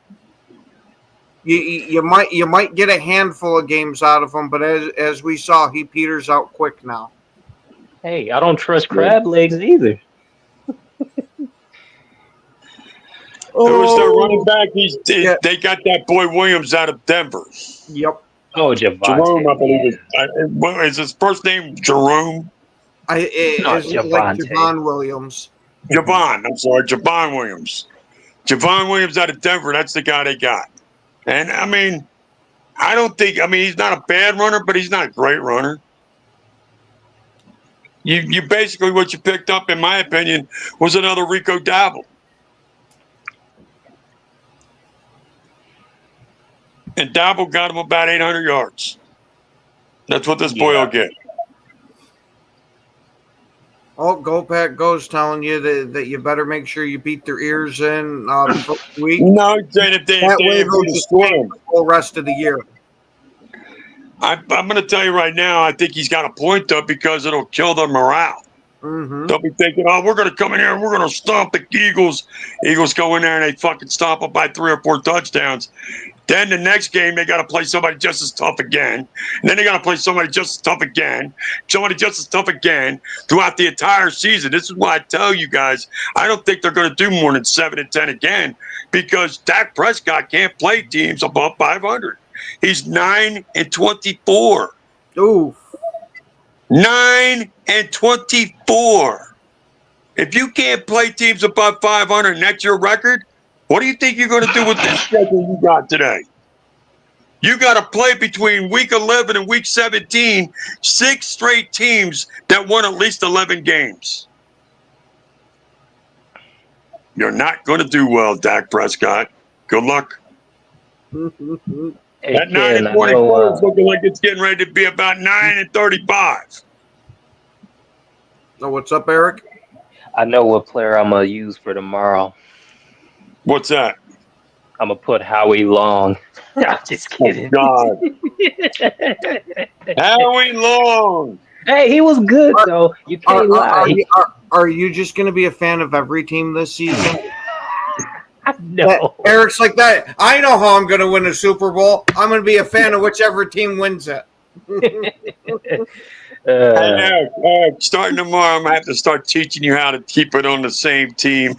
You might get a handful of games out of him, but as we saw, he peters out quick now. Hey, I don't trust crab legs either. Who's their running back? They got that boy Williams out of Denver. Yep. Oh, Javonte. Jerome, I believe is his first name Jerome? It's like Javon Williams. Javon, I'm sorry, Javon Williams. Javon Williams out of Denver, that's the guy they got. And, I mean, he's not a bad runner, but he's not a great runner. You basically, what you picked up, in my opinion, was another Rico Dabble. And Dabble got him about 800 yards. That's what this boy will get. Oh, Go Pack Go's telling you that you better make sure you beat their ears in the first week. No, if they they'll just win the whole rest of the year. I'm going to tell you right now, I think he's got a point, though, because it'll kill their morale. Mm-hmm. They'll be thinking, we're going to come in here and we're going to stomp the Eagles. Eagles go in there and they fucking stomp them by 3 or 4 touchdowns. Then the next game, they got to play somebody just as tough again. And then they got to play somebody just as tough again. Somebody just as tough again throughout the entire season. This is why I tell you guys, I don't think they're going to do more than 7 and 10 again because Dak Prescott can't play teams above 500. He's 9 and 24. Ooh. 9 and 24. If you can't play teams above 500 and that's your record, what do you think you're going to do with this schedule you got today? You got to play between week 11 and week 17, 6 straight teams that won at least 11 games. You're not going to do well, Dak Prescott. Good luck. Hey, that 9 and 24 is looking like it's getting ready to be about 9 and 35. So what's up, Eric? I know what player I'm going to use for tomorrow. What's that? I'm going to put Howie Long. I'm just kidding. Oh, God. Howie Long. Hey, he was good, though. You can't lie. Are you just going to be a fan of every team this season? No. Eric's like that. I know how I'm going to win a Super Bowl. I'm going to be a fan of whichever team wins it. Eric, starting tomorrow, I'm going to have to start teaching you how to keep it on the same team.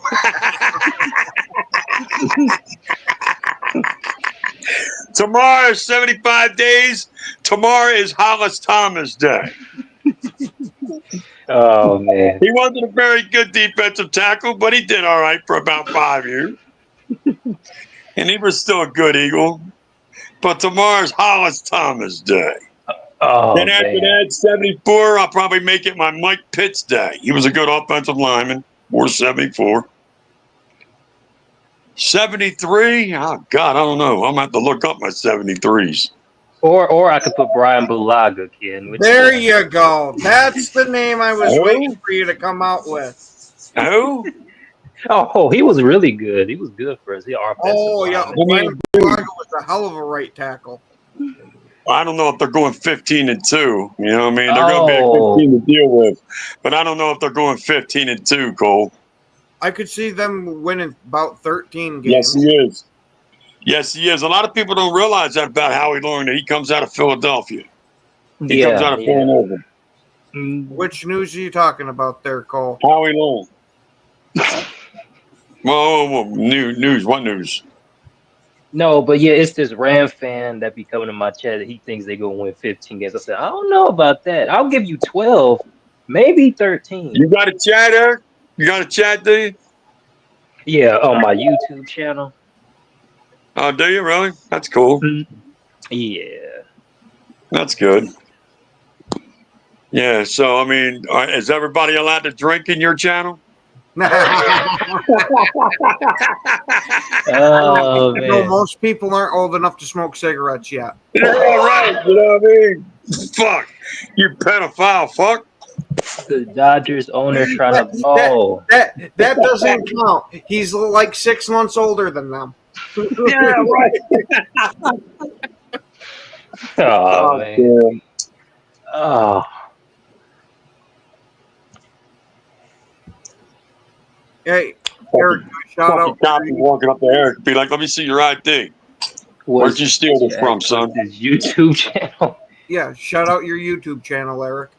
Tomorrow is 75 days. Tomorrow is Hollis Thomas Day. Oh, man. He wasn't a very good defensive tackle, but he did all right for about 5 years. And he was still a good Eagle. But tomorrow's Hollis Thomas Day. Oh, then after that, 74, I'll probably make it my Mike Pitts Day. He was a good offensive lineman. Or 74. 73? Oh, God, I don't know. I'm going to have to look up my 73s. Or I could put Brian Bulaga, Ken. There you go. That's the name I was waiting for you to come out with. Who? Oh, he was really good. He was good for us. Oh, yeah. Brian Bulaga was a hell of a right tackle. I don't know if they're going 15-2. You know what I mean? They're going to be a good team to deal with. But I don't know if they're going 15-2, Cole. I could see them winning about 13 games. Yes, he is. Yes, he is. A lot of people don't realize that about Howie Long, that he comes out of Philadelphia. He comes out of Philadelphia. Which news are you talking about there, Cole? Howie Long. Whoa, news. What news? No, but yeah, it's this Ram fan that be coming to my chat. He thinks they gonna win 15 games. I said, I don't know about that. I'll give you 12, maybe 13. You got a chat, Eric? You got a chat, do you? Yeah, on my YouTube channel. Oh, do you really? That's cool. Yeah. That's good. Yeah. So, I mean, is everybody allowed to drink in your channel? Oh No, man. most people aren't old enough to smoke cigarettes yet. Yeah, right. You know what I mean? Fuck. You pedophile fuck. The Dodgers owner trying to. Oh. That doesn't count. He's like 6 months older than them. Yeah, right. Oh man. Man. Oh. Hey, Eric, shout Fucking out. copy walking up to Eric, be like, "Let me see your ID. Where'd you steal this from, son?" His YouTube channel. Yeah, shout out your YouTube channel, Eric.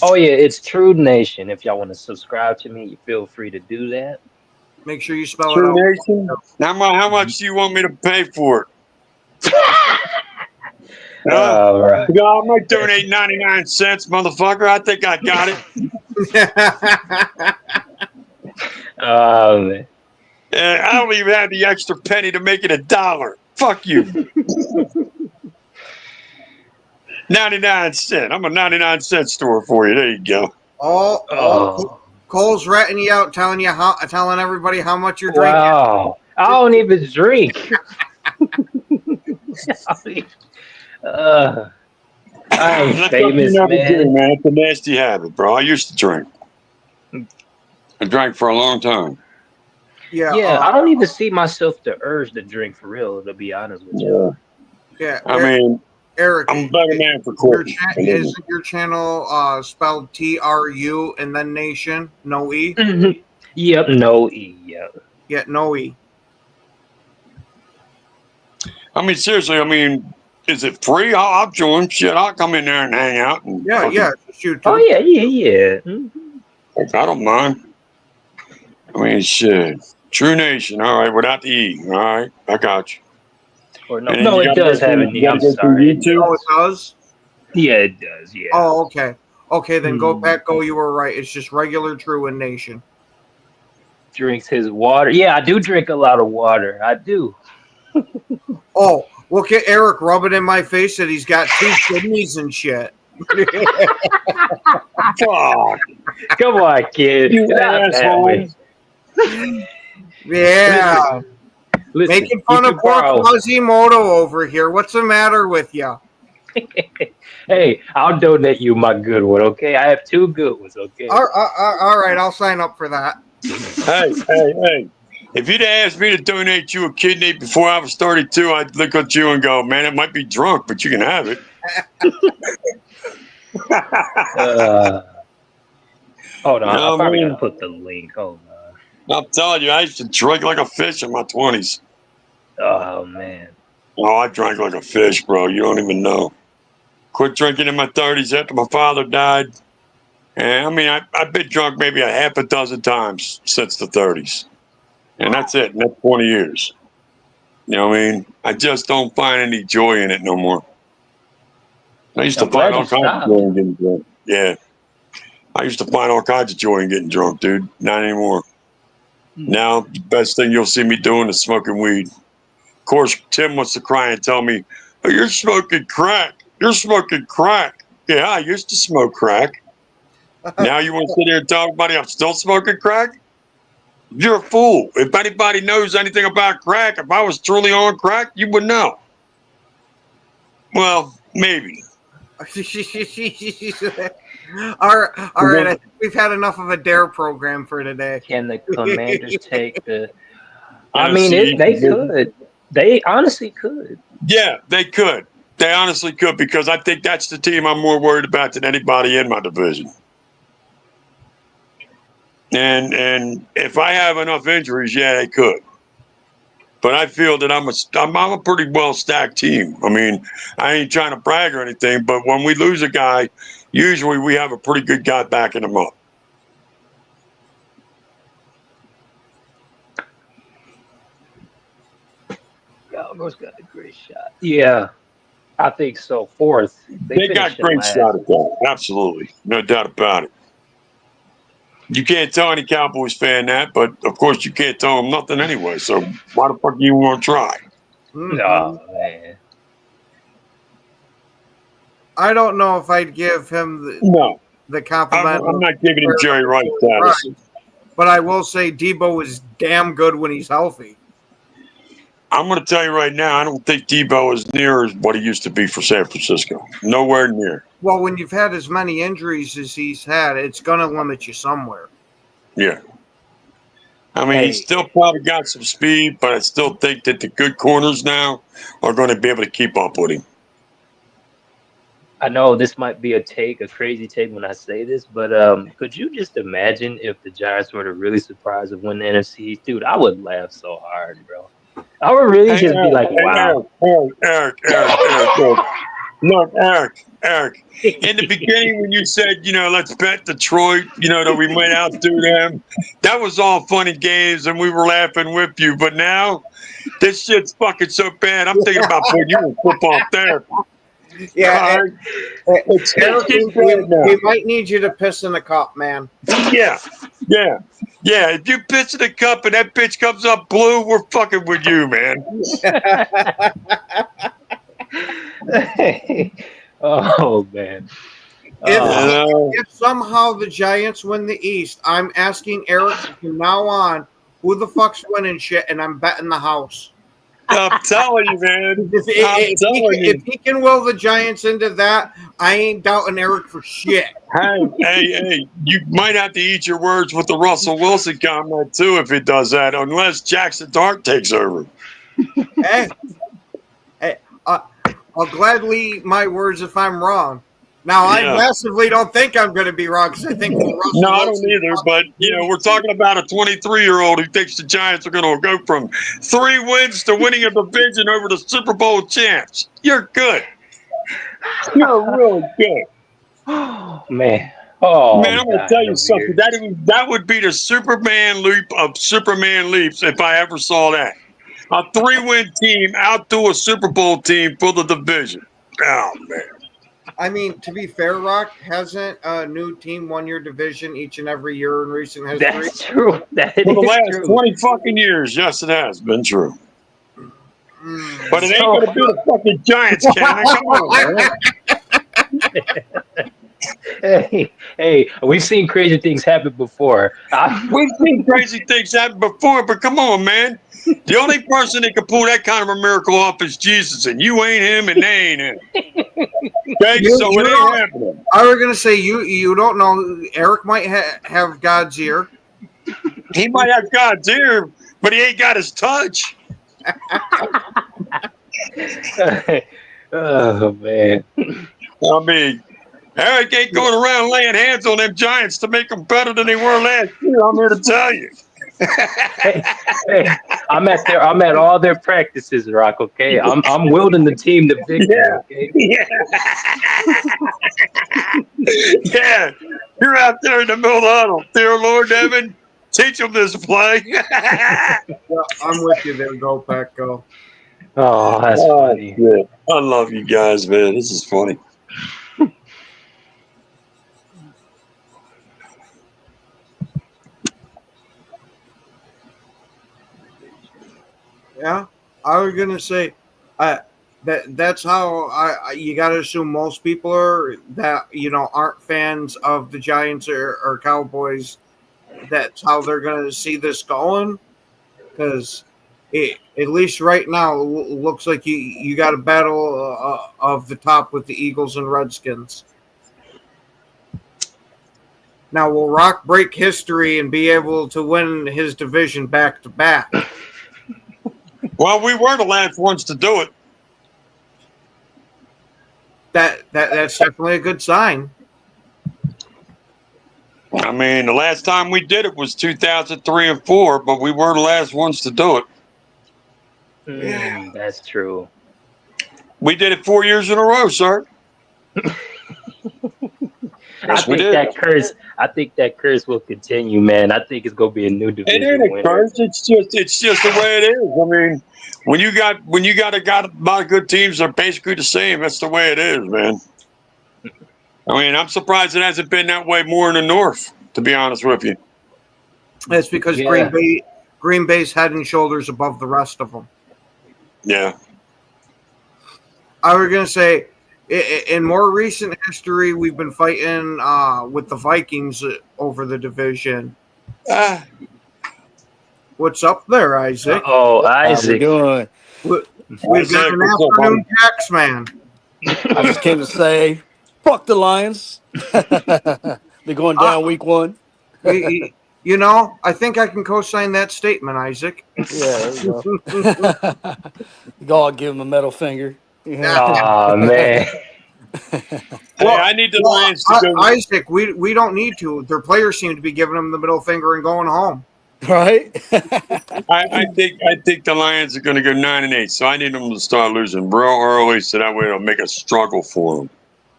Oh yeah, it's True Nation. If y'all want to subscribe to me, you feel free to do that. Make sure you spell True it out. Nation. How much do you want me to pay for it? Right. I might donate 99 cents, motherfucker. I think I got it. Man. I don't even have the extra penny to make it $1. Fuck you. 99 cents. I'm a 99-cent store for you. There you go. Oh. Cole's ratting you out, telling everybody how much you're drinking. Wow. I don't even drink. I ain't famous, man. Man. It's a nasty habit, bro. I used to drink. I drank for a long time. Yeah, I don't even see myself the urge to drink for real, to be honest with you. Yeah. I mean, Eric, I'm a better man for Court. Is your channel spelled TRU and then Nation? No E? Mm-hmm. Yep, no E. Yep. Yeah, no E. I mean, seriously, is it free? I'll join. Shit, I'll come in there and hang out. And shoot. Oh, yeah. Mm-hmm. I don't mind. I mean, shit. True Nation. All right, without the E. All right, I got you. Or no, it does have an E. I'm sorry. Oh, it does? Yeah, it does. Yeah. Oh, okay. Okay, then go back. You were right. It's just regular True and Nation. Drinks his water. Yeah, I do drink a lot of water. I do. Oh, look at Eric rubbing in my face that he's got 2 kidneys and shit. Fuck. Come on, kid. You asshole. Yeah. Listen, making fun of poor Quasimodo over here. What's the matter with you? Hey, I'll donate you my good one, okay? I have 2 good ones, okay? All right, I'll sign up for that. Hey. If you'd asked me to donate you a kidney before I was 32, I'd look at you and go, man, it might be drunk, but you can have it. Hold on, I'm probably going to put the link. Hold on. I'm telling you, I used to drink like a fish in my 20s. Oh, man. Oh, I drank like a fish, bro. You don't even know. Quit drinking in my 30s after my father died. And I've been drunk maybe a half a dozen times since the 30s. And that's it. And that's 20 years. You know what I mean? I just don't find any joy in it no more. I used to find all kinds of joy in getting drunk. Yeah. I used to find all kinds of joy in getting drunk, dude. Not anymore. Now, the best thing you'll see me doing is smoking weed. Of course, Tim wants to cry and tell me, oh, you're smoking crack. You're smoking crack. Yeah, I used to smoke crack. Now you want to sit here and tell everybody I'm still smoking crack? You're a fool. If anybody knows anything about crack, if I was truly on crack, you would know. Well, maybe. All right. I think we've had enough of a dare program for today. Can the Commanders take the? I mean, they could. They honestly could. Yeah, they could. They honestly could, because I think that's the team I'm more worried about than anybody in my division. And if I have enough injuries, yeah, they could. But I feel that I'm a pretty well stacked team. I mean, I ain't trying to brag or anything, but when we lose a guy, usually we have a pretty good guy backing him up. Broncos got a great shot. Yeah, I think so. Fourth. They They got finished in great shot last. at that. Absolutely. No doubt about it. You can't tell any Cowboys fan that, but of course you can't tell them nothing anyway. So why the fuck you want to try? Oh man. I don't know if I'd give him No, the compliment. I'm not giving him Jerry Rice status. But I will say Debo is damn good when he's healthy. I'm going to tell you right now, I don't think Debo is near what he used to be for San Francisco. Nowhere near. Well, when you've had as many injuries as he's had, it's going to limit you somewhere. Yeah. I mean, he's still probably got some speed, but I still think that the good corners now are going to be able to keep up with him. I know this might be a crazy take when I say this, but could you just imagine if the Giants were to really surprise and win the NFC? Dude, I would laugh so hard, bro. I would really just be like, wow. Eric. Look, Eric. In the beginning, when you said, let's bet Detroit, that we might outdo them, that was all fun and games, and we were laughing with you. But now, this shit's fucking so bad. I'm thinking about putting you in football therapy. Yeah, Eric, we might need you to piss in the cup, man. Yeah. If you piss in the cup and that bitch comes up blue, we're fucking with you, man. Oh man. If somehow the Giants win the East, I'm asking Eric from now on who the fuck's winning shit, and I'm betting the house. I'm telling you, man. If he can will the Giants into that, I ain't doubting Eric for shit. Hey, you might have to eat your words with the Russell Wilson comment too if it does that, unless Jackson Dart takes over. Hey, I'll gladly eat my words if I'm wrong. Now, I massively don't think I'm going to be wrong because I think No, I don't either. But we're talking about a 23-year-old who thinks the Giants are going to go from 3 wins to winning a division over the Super Bowl champs. You're good. You're really good. Oh man. Oh man, I'm going to tell you something. That would be the Superman leap of Superman leaps if I ever saw that. A 3-win team outdo a Super Bowl team for the division. Oh man. I mean, to be fair, Rock, hasn't a new team won your division each and every year in recent history? That's true. For the last 20 fucking years, yes, it has been true. But it ain't going to be the fucking Giants, Cannon. Come on, man. Hey, we've seen crazy things happen before. We've seen crazy things happen before, but come on, man. The only person that can pull that kind of a miracle off is Jesus, and you ain't him, and they ain't him. Okay, so it ain't happening. I was gonna say you don't know. Eric might have God's ear. He might have God's ear, but he ain't got his touch. Oh man. I mean, Eric ain't going around laying hands on them Giants to make them better than they were last year. I'm here to tell you. hey, I'm at all their practices, Rock. Okay, I'm wielding the team to victory. Okay. Yeah, you're out there in the middle of the huddle, dear Lord Evan. Teach them this play. Well, I'm with you there. Go Pack, go. Oh, that's funny. Good. I love you guys, man. This is funny. Yeah, I was gonna say, that's how you got to assume most people are that aren't fans of the Giants or Cowboys. That's how they're gonna see this going, because at least right now looks like you got a battle of the top with the Eagles and Redskins. Now, will Rock break history and be able to win his division back to back? Well, we were the last ones to do it. That's definitely a good sign. I mean, the last time we did it was 2003 and 4, but we were the last ones to do it. Yeah, that's true. We did it 4 years in a row, sir. I think I think that curse will continue, man. I think it's gonna be a new It division ain't a winner. curse. It's just the way it is. I mean, when you got a lot of good teams that are basically the same, that's the way it is, man. I mean, I'm surprised it hasn't been that way more in the North, to be honest with you. It's because Yeah. Green Bay's head and shoulders above the rest of them. Yeah. I was gonna say, in more recent history, we've been fighting with the Vikings over the division. Ah, What's up there, Isaac? Oh, How we Isaac. doing? We've got Isaac, an what's up, afternoon buddy? tax man. I just came to say, fuck the Lions. They're going down week 1. You know, I think I can co-sign that statement, Isaac. Yeah, there you go. You go, I'll give him a middle finger. Yeah. Oh man. Hey, I need the Lions to go. Isaac, we don't need to. Their players seem to be giving them the middle finger and going home. Right? I think the Lions are going to go 9-8, so I need them to start losing real early, so that way it'll make a struggle for them.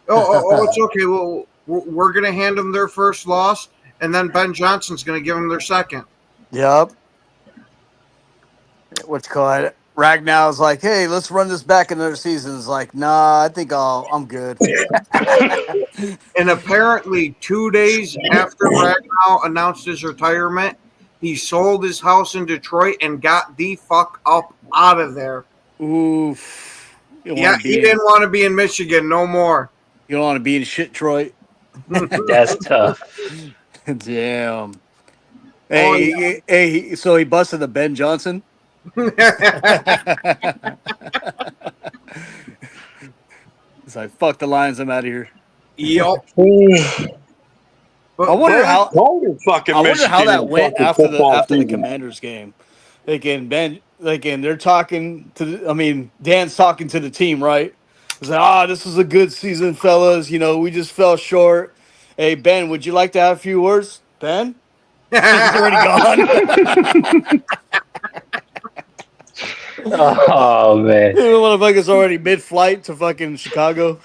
It's okay. Well, we're going to hand them their first loss, and then Ben Johnson's going to give them their second. Yep. What's called it? Ragnow's like, hey, let's run this back another season. It's like, nah, I think I'm good. And apparently, 2 days after Ragnow announced his retirement, he sold his house in Detroit and got the fuck up out of there. Oof. Yeah, he didn't want to be in Michigan no more. You don't want to be in shit, Detroit. That's tough. Damn. Hey, so he busted the Ben Johnson? It's like, fuck the Lions, I'm out of here. Yup. I wonder how that went after the season. Commanders game. They're talking to Dan's talking to the team, right? He's like, this was a good season, fellas. You know, we just fell short. Hey, Ben, would you like to have a few words? Ben? He's already gone. Oh man. The motherfucker's already mid-flight to fucking Chicago.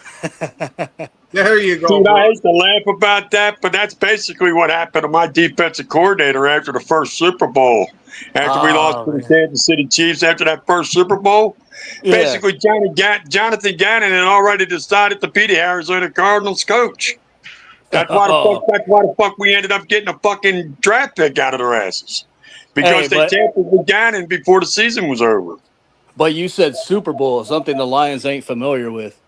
There you go. Dude, I hate to laugh about that, but that's basically what happened to my defensive coordinator after the first Super Bowl. After we lost to the Kansas City Chiefs after that first Super Bowl, basically Jonathan Gannon had already decided to be the Arizona Cardinals coach. That's why the fuck we ended up getting a fucking draft pick out of their asses. Because they tampered with Gannon before the season was over. But you said Super Bowl, something the Lions ain't familiar with.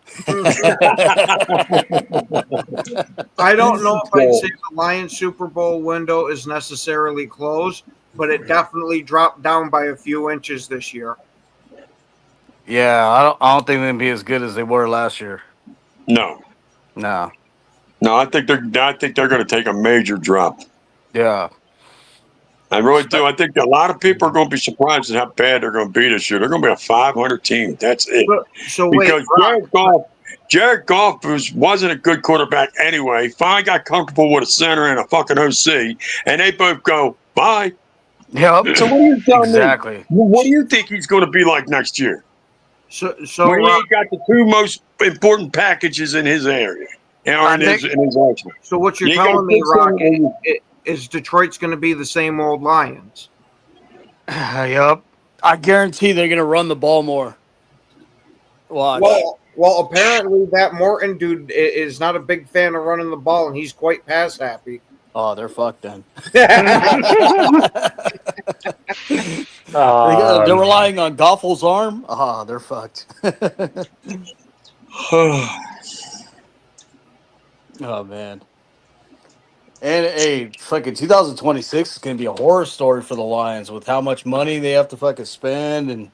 I don't know if I'd say the Lions Super Bowl window is necessarily closed, but it definitely dropped down by a few inches this year. Yeah, I don't think they'll be as good as they were last year. No, I think they're going to take a major drop. Yeah, I really do. I think a lot of people are going to be surprised at how bad they're going to be this year. They're going to be a 500 team. That's it. Because Jared Goff wasn't a good quarterback anyway. Finally got comfortable with a center and a fucking OC, and they both go, bye. Yep. So what are you telling exactly. me? What do you think he's going to be like next year? So when he ain't got the two most important packages in his area, in his arsenal. So what you're telling me, Rocky, is Detroit's going to be the same old Lions? Yep. I guarantee they're going to run the ball more. Watch. Well, apparently that Morton dude is not a big fan of running the ball, and he's quite pass happy. Oh, they're fucked then. Oh, they're relying on Goffel's arm. They're fucked. Oh man. And fucking 2026 is gonna be a horror story for the Lions with how much money they have to fucking spend and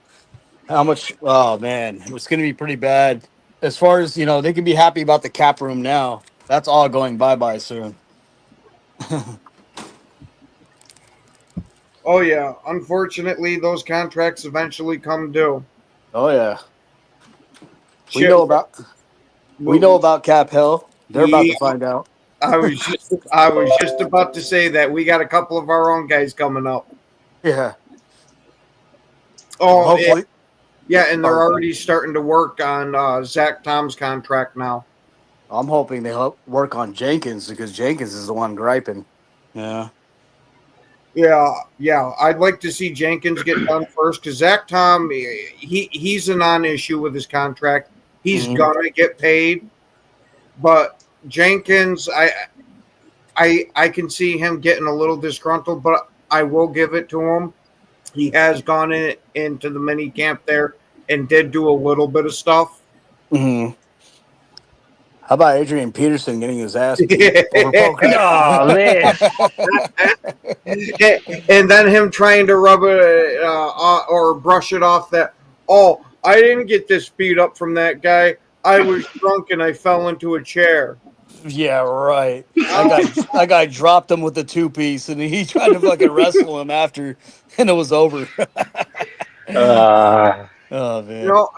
how much. Oh man, it's gonna be pretty bad. As far as they can be happy about the cap room now. That's all going bye soon. Oh yeah, unfortunately, those contracts eventually come due. Oh yeah, we know about cap hell. They're about to find out. I was just about to say that we got a couple of our own guys coming up. Yeah. Oh, hopefully. Yeah, and they're already starting to work on Zach Tom's contract now. I'm hoping they help work on Jenkins because Jenkins is the one griping. Yeah. Yeah. I'd like to see Jenkins get done first because Zach Tom, he's a non-issue with his contract. He's Mhm. gonna get paid, but Jenkins, I can see him getting a little disgruntled, but I will give it to him. He has gone into the mini camp there and did do a little bit of stuff. Mhm. How about Adrian Peterson getting his ass beat over poker? Oh man. And then him trying to rub it or brush it off that, oh, I didn't get this beat up from that guy. I was drunk and I fell into a chair. Yeah, right. That guy dropped him with the 2-piece, and he tried to fucking wrestle him after, and it was over. Uh, Oh man. No,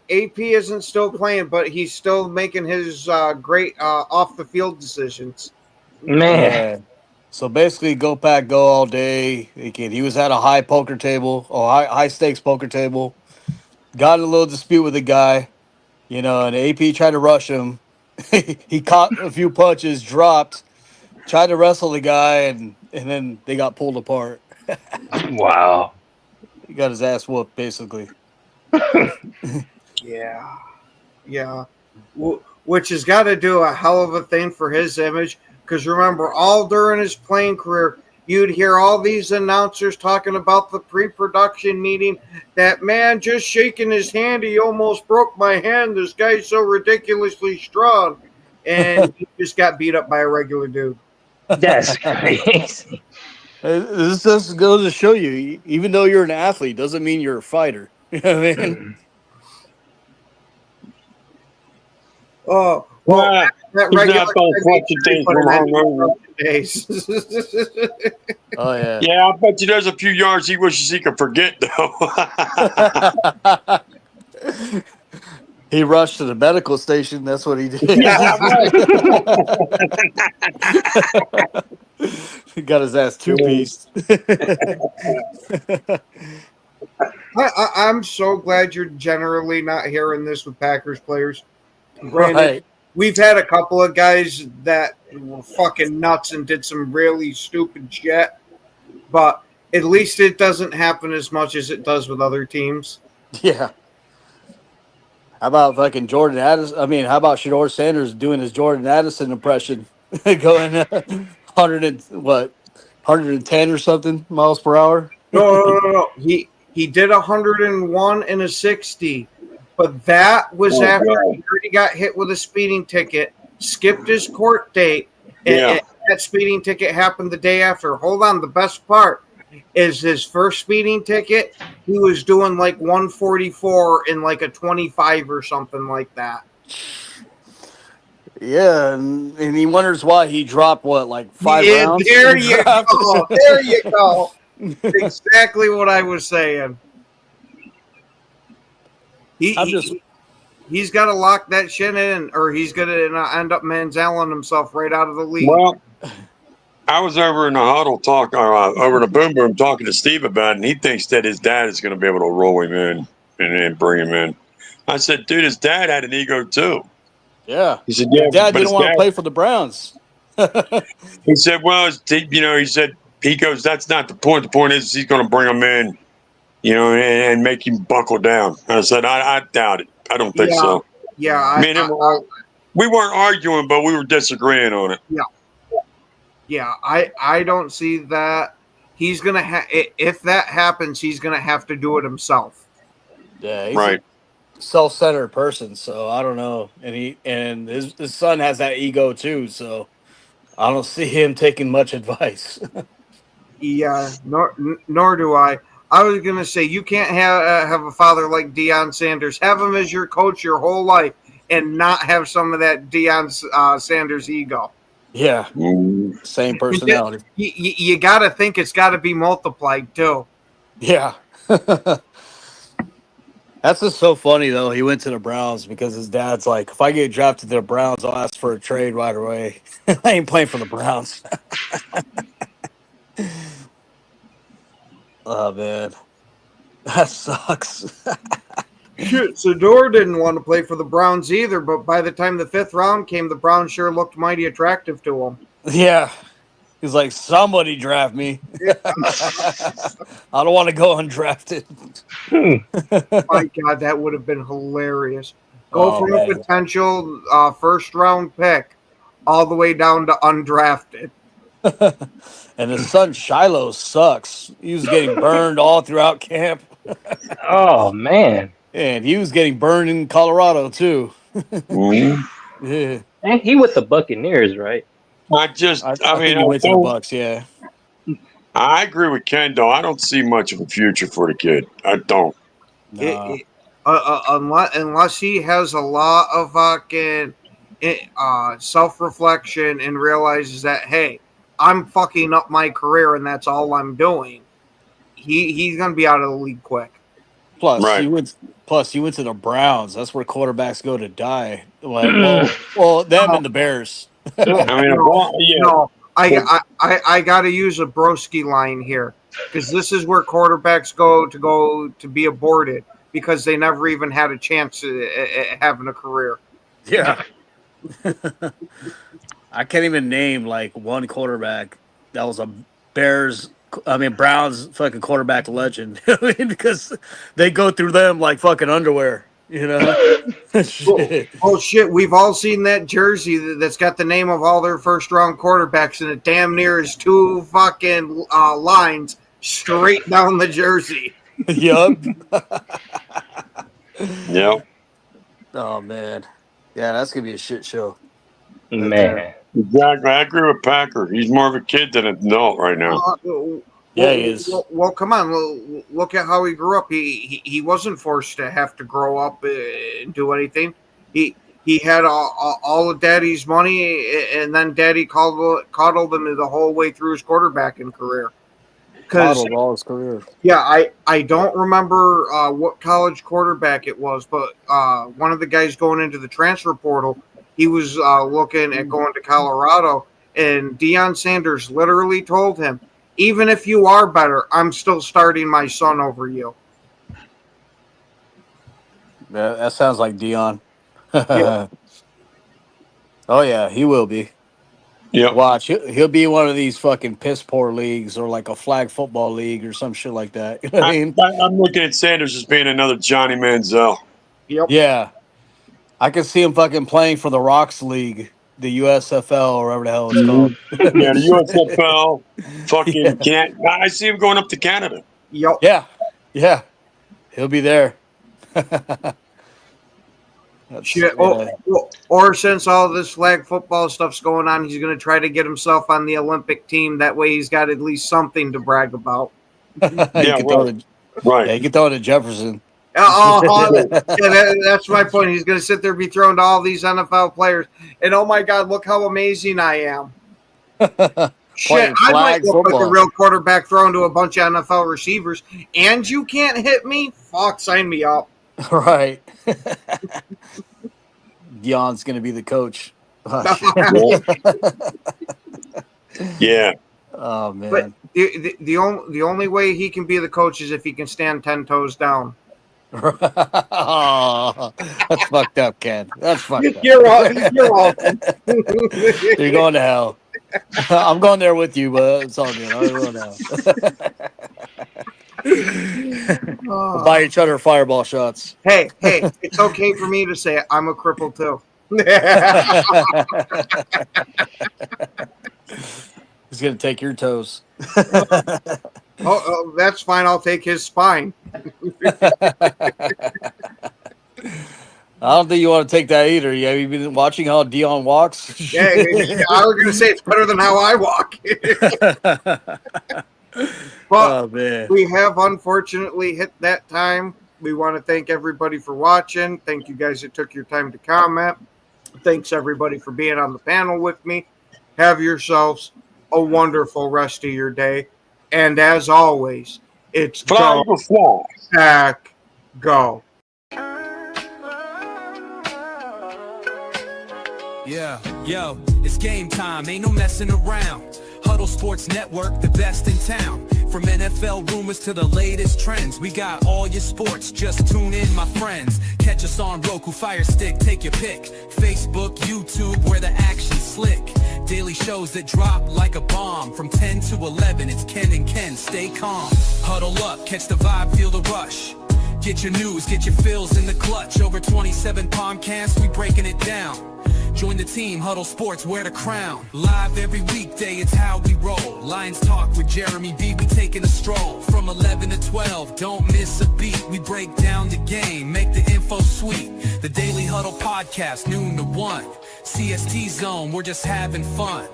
AP isn't still playing, but he's still making his great off the field decisions. man. Yeah. So basically, go pack, go all day. He was at a high poker table, or high stakes poker table. Got in a little dispute with the guy, and AP tried to rush him. He caught a few punches, dropped, tried to wrestle the guy, and then they got pulled apart. Wow. He got his ass whooped, basically. Yeah, yeah. Which has got to do a hell of a thing for his image. Because remember, all during his playing career, you'd hear all these announcers talking about the pre-production meeting. That man just shaking his hand, he almost broke my hand. This guy's so ridiculously strong, and he just got beat up by a regular dude. That's crazy. This just goes to show you, even though you're an athlete, doesn't mean you're a fighter. You know what I mean? Oh well, Nah, that he's regular not those guy clutching made things sure from he put an end hungover. to days. Oh yeah. Yeah, I bet you there's a few yards he wishes he could forget, though. He rushed to the medical station. That's what he did. Yeah, He got his ass right. 2-piece. I'm so glad you're generally not hearing this with Packers players. Granted, Right. we've had a couple of guys that were fucking nuts and did some really stupid shit, but at least it doesn't happen as much as it does with other teams. Yeah. How about fucking Jordan Addison? I mean, how about Shador Sanders doing his Jordan Addison impression, going 110 or something miles per hour? No. He did 101 and a 60, but that was Oh, after God. he already got hit with a speeding ticket, skipped his court date, Yeah. and that speeding ticket happened the day after. Hold on, the best part is his first speeding ticket. He was doing like 144 in like a 25 or something like that. Yeah, and he wonders why he dropped like 5 rounds in There the you draft. go. There you go. Exactly what I was saying. I'm just He's got to lock that shit in, or he's going to end up manzelling himself right out of the league. Well, I was over in the huddle over in the boom boom talking to Steve about it, and he thinks that his dad is going to be able to roll him in and bring him in. I said, dude, his dad had an ego too. yeah. He said, yeah, His dad but didn't want to play for the Browns. he said, well, he said, he goes, that's not the point. The point is he's going to bring him in, and make him buckle down. I said, I doubt it. I don't think so. Yeah, Me and him, we weren't arguing, but we were disagreeing on it. Yeah, I don't see that. He's gonna if that happens, he's gonna have to do it himself. Yeah, he's Right. a self-centered person, so I don't know. And his son has that ego too, so I don't see him taking much advice. Yeah, nor do I. I was gonna say you can't have a father like Deion Sanders. Have him as your coach your whole life, and not have some of that Deion Sanders ego. Yeah, Mm. same personality. You got to think it's got to be multiplied too. Yeah. That's just so funny though. He went to the Browns because his dad's like, if I get drafted to the Browns, I'll ask for a trade right away. I ain't playing for the Browns. Oh man, that sucks. Shit, Sador didn't want to play for the Browns either, but by the time the 5th round came, the Browns sure looked mighty attractive to him. Yeah. He's like, somebody draft me. I don't want to go undrafted. My God, that would have been hilarious. Go from a potential first round pick all the way down to undrafted. And his son Shiloh sucks. He was getting burned all throughout camp. Oh man. And he was getting burned in Colorado too. Yeah. And he with the Buccaneers, right? I mean, he went to the Bucs, yeah. I agree with Ken, though. I don't see much of a future for the kid. I don't. No. Unless he has a lot of fucking self-reflection and realizes that, hey, I'm fucking up my career and that's all I'm doing. He's gonna be out of the league quick. Plus, he went to the Browns. That's where quarterbacks go to die. Well, them and the Bears. I got to use a broski line here because this is where quarterbacks go to be aborted because they never even had a chance at having a career. Yeah. I can't even name like one quarterback that was a Browns fucking quarterback legend. Because they go through them like fucking underwear, you know? Shit. Oh, shit. We've all seen that jersey that's got the name of all their first round quarterbacks, and it damn near is 2 fucking lines straight down the jersey. Yup. Yep. Oh, man. Yeah, that's going to be a shit show. Man. Exactly. I agree with Packer. He's more of a kid than an adult right now. Yeah, he is. Well, come on. Look at how he grew up. He wasn't forced to have to grow up and do anything. He had all of Daddy's money, and then Daddy coddled him the whole way through his quarterbacking career. Coddled all his career. Yeah, I don't remember what college quarterback it was, but one of the guys going into the transfer portal, he was looking at going to Colorado, and Deion Sanders literally told him, even if you are better, I'm still starting my son over you. That sounds like Deion. Yeah. Oh, yeah, he will be. Yeah. Watch, he'll be one of these fucking piss poor leagues or like a flag football league or some shit like that. You know what I mean? I'm looking at Sanders as being another Johnny Manziel. Yep. Yeah. I can see him fucking playing for the Rocks League, the USFL or whatever the hell it's called. Yeah, the USFL. Fucking can't. I see him going up to Canada. Yep. Yeah. He'll be there. Shit. Or since all this flag football stuff's going on, he's going to try to get himself on the Olympic team. That way he's got at least something to brag about. Right. Yeah, you can throw it to Jefferson. That's my point. He's going to sit there and be thrown to all these NFL players. And, oh, my God, look how amazing I am. Shit, I might look like a real quarterback thrown to a bunch of NFL receivers. And you can't hit me? Fuck, sign me up. Right. Deion's going to be the coach. Yeah. Oh, man. But the only way he can be the coach is if he can stand 10 toes down. Oh, that's fucked up, Ken. That's fucked up. You're welcome. You're going to hell. I'm going there with you, but it's all good. I'm going to hell. We'll buy each other fireball shots. Hey, it's okay for me to say it. I'm a cripple too. He's going to take your toes. Oh, that's fine. I'll take his spine. I don't think you want to take that either. Have you been watching how Deion walks? Yeah, I was going to say it's better than how I walk. But we have unfortunately hit that time. We want to thank everybody for watching. Thank you guys that took your time to comment. Thanks everybody for being on the panel with me. Have yourselves a wonderful rest of your day. And as always, it's Fly, go, Pack, go. Yeah, yo, it's game time, ain't no messing around. Huddle Sports Network, the best in town. From NFL rumors to the latest trends, we got all your sports, just tune in, my friends. Catch us on Roku, Fire Stick, take your pick. Facebook, YouTube, where the action's slick. Daily shows that drop like a bomb. From 10 to 11, it's Ken and Ken, stay calm. Huddle up, catch the vibe, feel the rush. Get your news, get your fills in the clutch. Over 27 podcasts, we breaking it down. Join the team, Huddle Sports, wear the crown. Live every weekday, it's how we roll. Lions Talk with Jeremy B, we taking a stroll. From 11 to 12, don't miss a beat. We break down the game, make the info sweet. The Daily Huddle podcast, noon to 1. CST Zone, we're just having fun.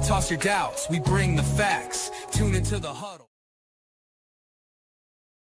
Toss your doubts, we bring the facts. Tune into the Huddle.